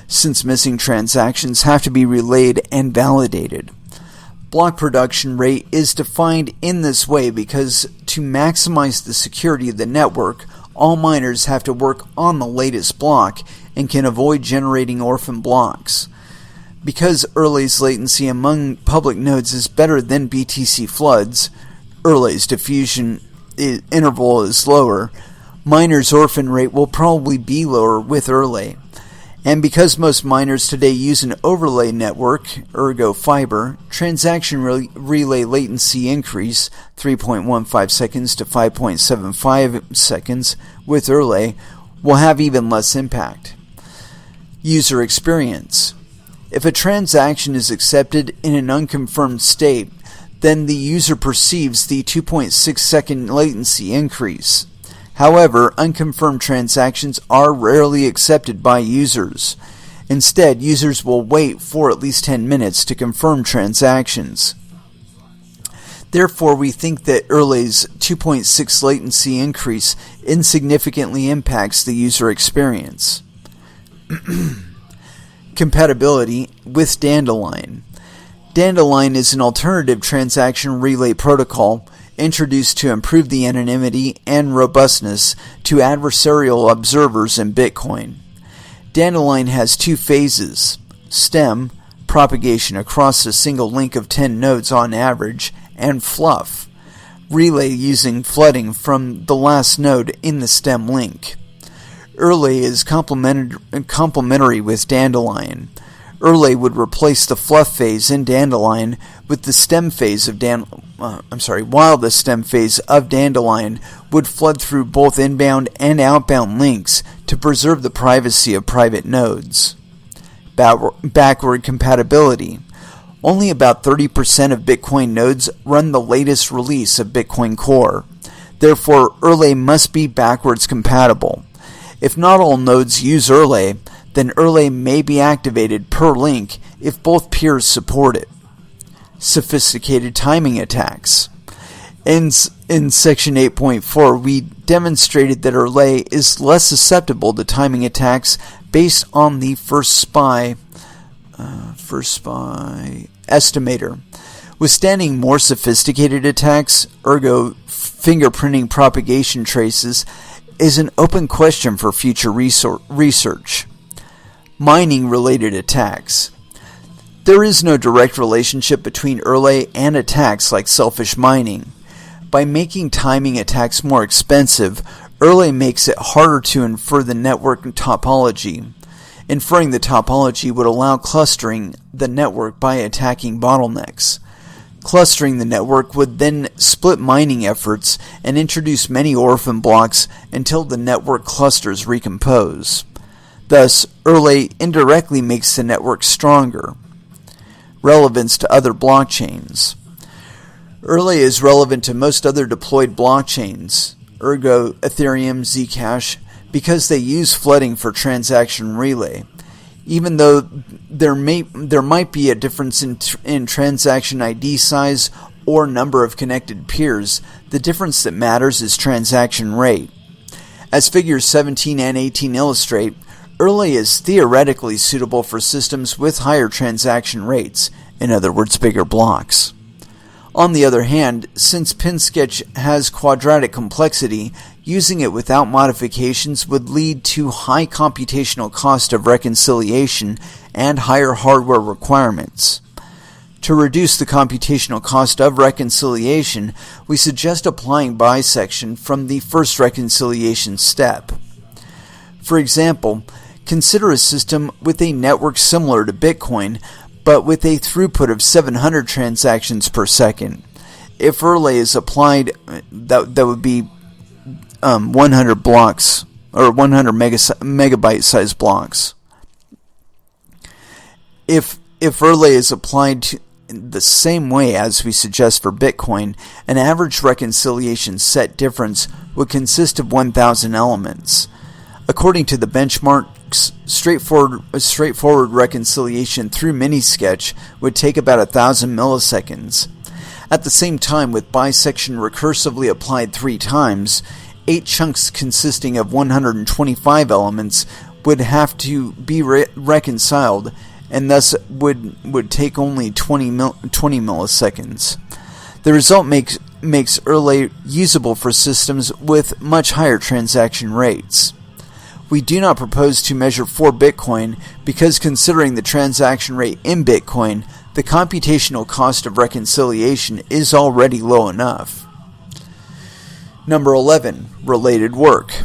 since missing transactions have to be relayed and validated. Block production rate is defined in this way because to maximize the security of the network, all miners have to work on the latest block and can avoid generating orphan blocks. Because Early's latency among public nodes is better than BTC Flood's, Early's diffusion interval is lower, miners' orphan rate will probably be lower with Early. And because most miners today use an overlay network, ergo fiber, transaction relay latency increase 3.15 seconds to 5.75 seconds with Early will have even less impact. User experience. If a transaction is accepted in an unconfirmed state, then the user perceives the 2.6 second latency increase. However, unconfirmed transactions are rarely accepted by users. Instead, users will wait for at least 10 minutes to confirm transactions. Therefore, we think that Early's 2.6 latency increase insignificantly impacts the user experience. Compatibility with Dandelion. Dandelion is an alternative transaction relay protocol introduced to improve the anonymity and robustness to adversarial observers in Bitcoin. Dandelion has two phases: stem, propagation across a single link of 10 nodes on average, and fluff, relay using flooding from the last node in the stem link. Early is complementary with Dandelion. Early would replace the fluff phase in Dandelion with the stem phase of while the stem phase of Dandelion would flood through both inbound and outbound links to preserve the privacy of private nodes. Backward compatibility. Only about 30% of Bitcoin nodes run the latest release of Bitcoin Core. Therefore, Early must be backwards compatible. If not all nodes use Early, then Early may be activated per link if both peers support it. Sophisticated timing attacks. In section 8.4, we demonstrated that Early is less susceptible to timing attacks based on the first SPY estimator. Withstanding more sophisticated attacks, ergo fingerprinting propagation traces, is an open question for future research. Mining-related attacks. There is no direct relationship between Early and attacks like selfish mining. By making timing attacks more expensive, Early makes it harder to infer the network topology. Inferring the topology would allow clustering the network by attacking bottlenecks. Clustering the network would then split mining efforts and introduce many orphan blocks until the network clusters recompose. Thus, Erlay indirectly makes the network stronger. Relevance to other blockchains. Erlay is relevant to most other deployed blockchains, ergo Ethereum, Zcash, because they use flooding for transaction relay. Even though there might be a difference in transaction ID size or number of connected peers, the difference that matters is transaction rate. As figures 17 and 18 illustrate, Erlay is theoretically suitable for systems with higher transaction rates, in other words, bigger blocks. On the other hand, since PinSketch has quadratic complexity, using it without modifications would lead to high computational cost of reconciliation and higher hardware requirements. To reduce the computational cost of reconciliation, we suggest applying bisection from the first reconciliation step. For example, consider a system with a network similar to Bitcoin, but with a throughput of 700 transactions per second. If Erlay is applied, that would be 100 blocks, or 100 megabyte size blocks. If Erlay is applied to the same way as we suggest for Bitcoin, an average reconciliation set difference would consist of 1,000 elements. According to the benchmarks, straightforward reconciliation through Minisketch would take about 1,000 milliseconds. At the same time, with bisection recursively applied 3 times, 8 chunks consisting of 125 elements would have to be reconciled, and thus would take only 20 milliseconds. The result makes Erlay usable for systems with much higher transaction rates. We do not propose to measure for Bitcoin because, considering the transaction rate in Bitcoin, the computational cost of reconciliation is already low enough. Number 11. Related work.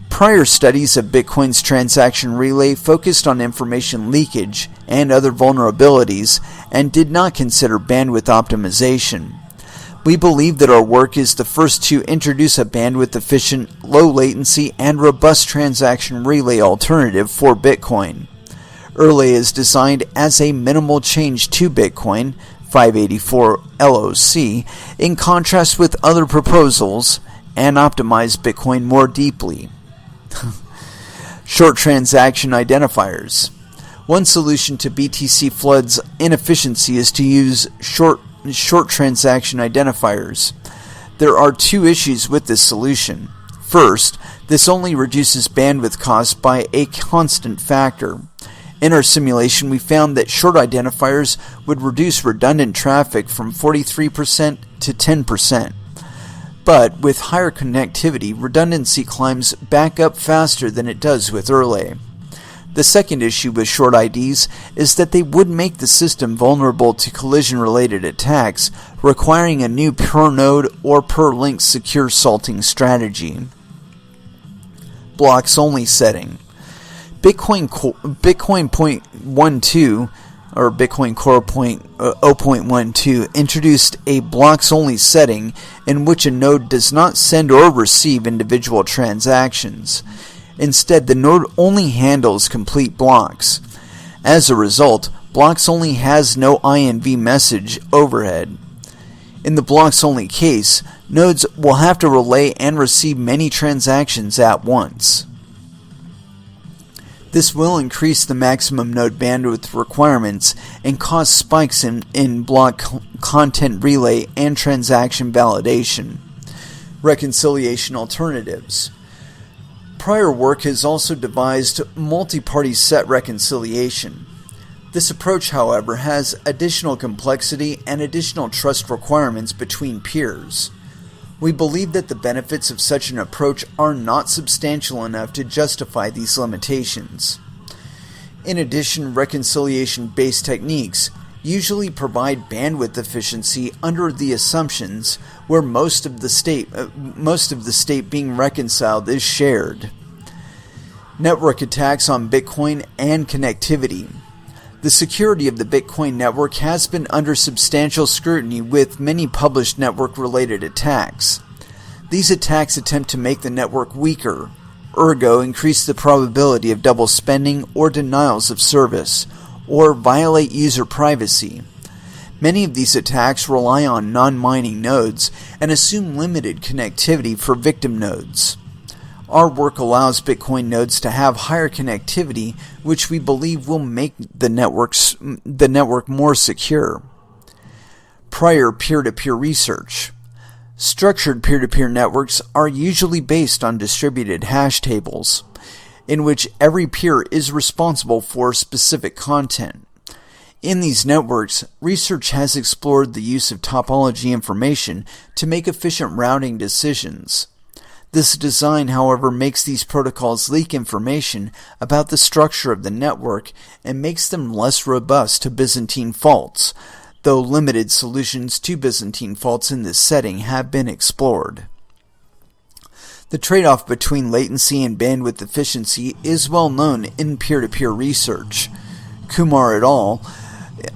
Prior studies of Bitcoin's transaction relay focused on information leakage and other vulnerabilities and did not consider bandwidth optimization. We believe that our work is the first to introduce a bandwidth-efficient, low-latency, and robust transaction relay alternative for Bitcoin. Erlay is designed as a minimal change to Bitcoin, 584 LOC, in contrast with other proposals, and optimize Bitcoin more deeply. Short transaction identifiers. One solution to BTC Flood's inefficiency is to use short transaction identifiers. There are 2 issues with this solution. First, this only reduces bandwidth costs by a constant factor. In our simulation, we found that short identifiers would reduce redundant traffic from 43% to 10%. But with higher connectivity, redundancy climbs back up faster than it does with Erlay. The second issue with short IDs is that they would make the system vulnerable to collision-related attacks, requiring a new per-node or per-link secure salting strategy. Blocks-only setting. Bitcoin 0.12 or Bitcoin Core 0.12 introduced a blocks-only setting in which a node does not send or receive individual transactions. Instead, the node only handles complete blocks. As a result, blocks-only has no INV message overhead. In the blocks-only case, nodes will have to relay and receive many transactions at once. This will increase the maximum node bandwidth requirements and cause spikes in block content relay and transaction validation. Reconciliation alternatives. Prior work has also devised multi-party set reconciliation. This approach, however, has additional complexity and additional trust requirements between peers. We believe that the benefits of such an approach are not substantial enough to justify these limitations. In addition, reconciliation-based techniques usually provide bandwidth efficiency under the assumptions where most of the state being reconciled is shared. Network attacks on Bitcoin and connectivity. The security of the Bitcoin network has been under substantial scrutiny with many published network-related attacks. These attacks attempt to make the network weaker, ergo increase the probability of double spending or denials of service, or violate user privacy. Many of these attacks rely on non-mining nodes and assume limited connectivity for victim nodes. Our work allows Bitcoin nodes to have higher connectivity, which we believe will make the network more secure. Prior peer-to-peer research. Structured peer-to-peer networks are usually based on distributed hash tables, in which every peer is responsible for specific content. In these networks, research has explored the use of topology information to make efficient routing decisions. This design, however, makes these protocols leak information about the structure of the network and makes them less robust to Byzantine faults, though limited solutions to Byzantine faults in this setting have been explored. The trade-off between latency and bandwidth efficiency is well known in peer-to-peer research. Kumar et al.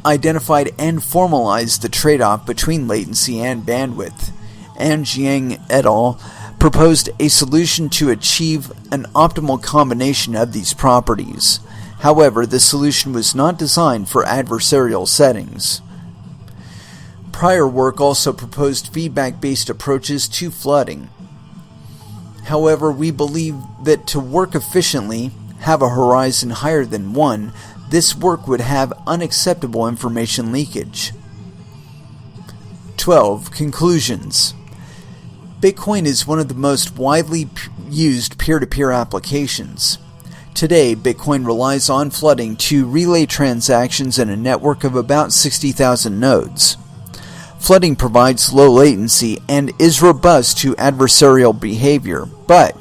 Identified and formalized the trade-off between latency and bandwidth, and Jiang et al. Proposed a solution to achieve an optimal combination of these properties. However, the solution was not designed for adversarial settings. Prior work also proposed feedback-based approaches to flooding. However, we believe that to work efficiently, have a horizon higher than 1, this work would have unacceptable information leakage. 12. Conclusions. Bitcoin is one of the most widely used peer-to-peer applications. Today, Bitcoin relies on flooding to relay transactions in a network of about 60,000 nodes. Flooding provides low latency and is robust to adversarial behavior, but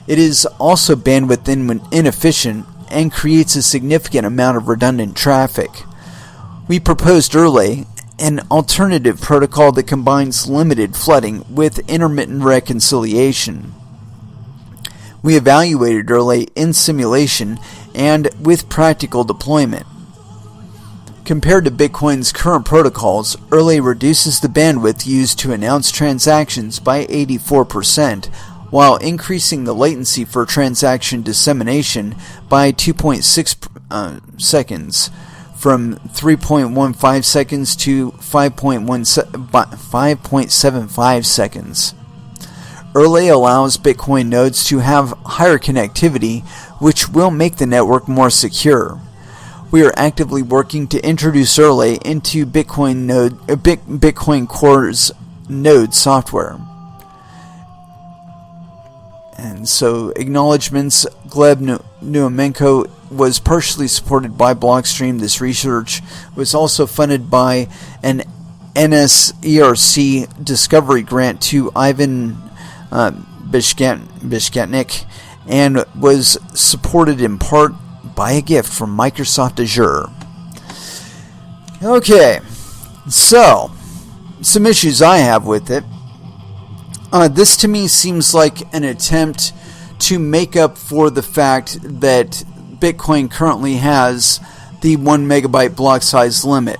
it is also bandwidth inefficient and creates a significant amount of redundant traffic. We proposed early an alternative protocol that combines limited flooding with intermittent reconciliation. We evaluated early in simulation and with practical deployment. Compared to Bitcoin's current protocols, early reduces the bandwidth used to announce transactions by 84%, while increasing the latency for transaction dissemination by 2.6 seconds, from 3.15 seconds to 5.75 seconds. Early allows Bitcoin nodes to have higher connectivity, which will make the network more secure. We are actively working to introduce Early into Bitcoin Core's node software. And so, acknowledgements. Gleb Nuamenko was partially supported by Blockstream. This research was also funded by an NSERC discovery grant to Ivan Bishkatnik and was supported in part by a gift from Microsoft Azure. Okay, so some issues I have with it. This to me seems like an attempt to make up for the fact that Bitcoin currently has the 1 megabyte block size limit.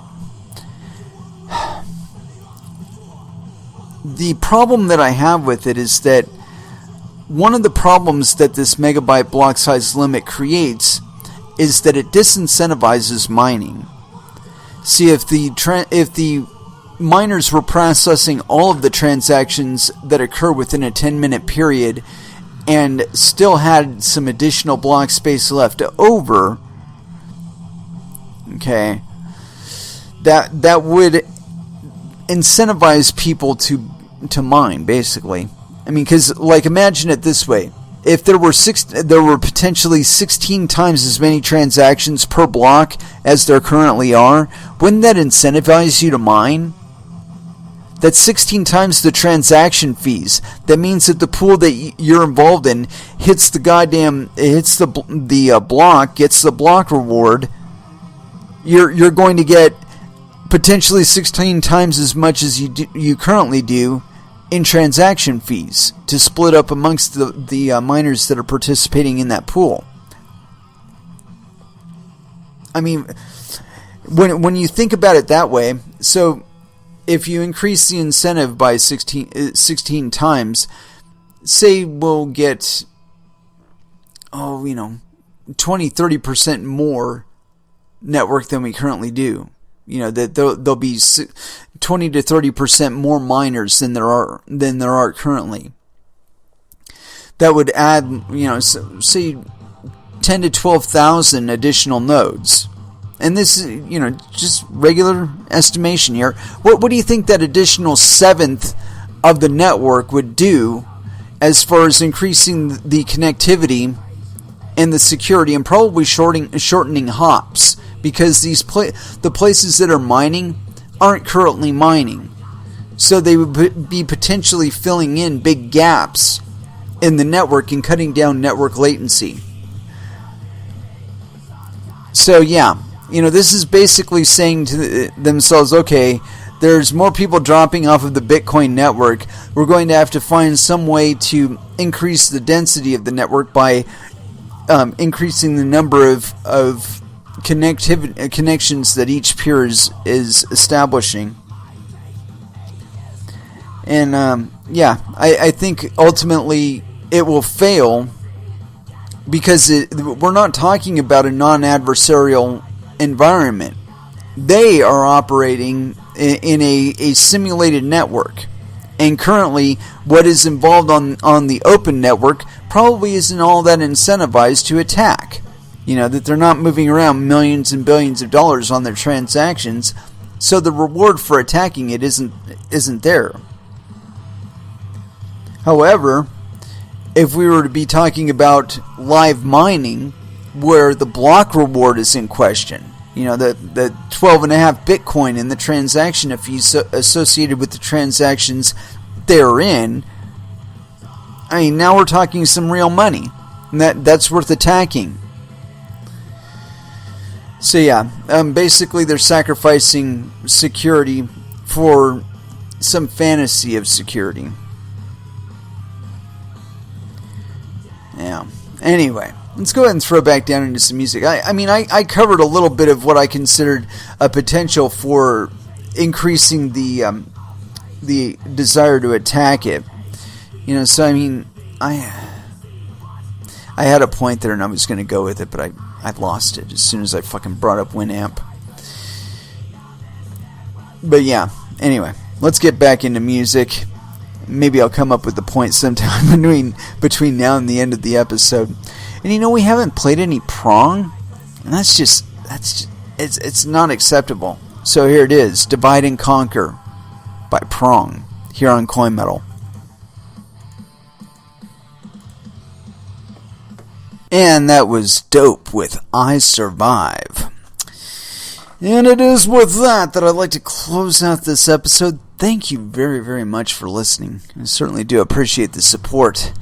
The problem that I have with it is that one of the problems that this megabyte block size limit creates is that it disincentivizes mining. See, if the miners were processing all of the transactions that occur within a 10-minute period and still had some additional block space left over, okay, that would incentivize people to mine, basically. I mean, because, like, imagine it this way. If there were potentially 16 times as many transactions per block as there currently are, wouldn't that incentivize you to mine? That's 16 times the transaction fees. That means that the pool that you're involved in hits the block, gets the block reward. You're going to get potentially 16 times as much as you currently do in transaction fees to split up amongst the miners that are participating in that pool. I mean, when you think about it that way, so if you increase the incentive by 16 times, say we'll get 20-30% more network than we currently do. That there'll be 20 to 30% more miners than there are currently. That would add, say 10 to 12,000 additional nodes. And this is, just regular estimation here. What do you think that additional seventh of the network would do as far as increasing the connectivity and the security, and probably shortening hops, because the places that are mining aren't currently mining, so they would be potentially filling in big gaps in the network and cutting down network latency. So yeah, this is basically saying to themselves, okay, there's more people dropping off of the Bitcoin network. We're going to have to find some way to increase the density of the network by increasing the number of connections that each peer is establishing. And I think ultimately it will fail, because we're not talking about a non-adversarial environment. They are operating in a simulated network, and currently what is involved on the open network probably isn't all that incentivized to attack. That they're not moving around millions and billions of dollars on their transactions, so the reward for attacking it isn't there. However, if we were to be talking about live mining, where the block reward is in question, the 12.5 Bitcoin and the transaction fees associated with the transactions therein, now we're talking some real money, and that's worth attacking. So yeah, basically they're sacrificing security for some fantasy of security. Yeah. Anyway, let's go ahead and throw back down into some music. I covered a little bit of what I considered a potential for increasing the desire to attack it. So I had a point there and I was going to go with it, but I lost it as soon as I fucking brought up Winamp. But yeah, anyway, let's get back into music. Maybe I'll come up with the point sometime between now and the end of the episode. And we haven't played any Prong, and it's not acceptable. So here it is, Divide and Conquer by Prong, here on Coin Metal. And that was Dope with I Survive. And it is with that I'd like to close out this episode. Thank you very, very much for listening. I certainly do appreciate the support.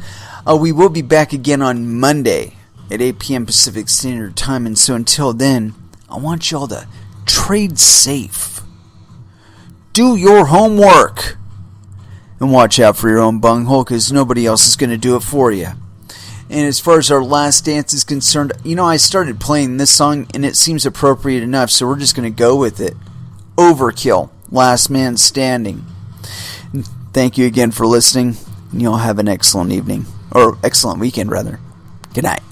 We will be back again on Monday at 8 p.m. Pacific Standard Time. And so until then, I want y'all to trade safe. Do your homework. And watch out for your own bunghole, because nobody else is going to do it for you. And as far as our last dance is concerned, I started playing this song and it seems appropriate enough, so we're just going to go with it. Overkill, Last Man Standing. Thank you again for listening, and you'll have an excellent evening, or excellent weekend rather. Good night.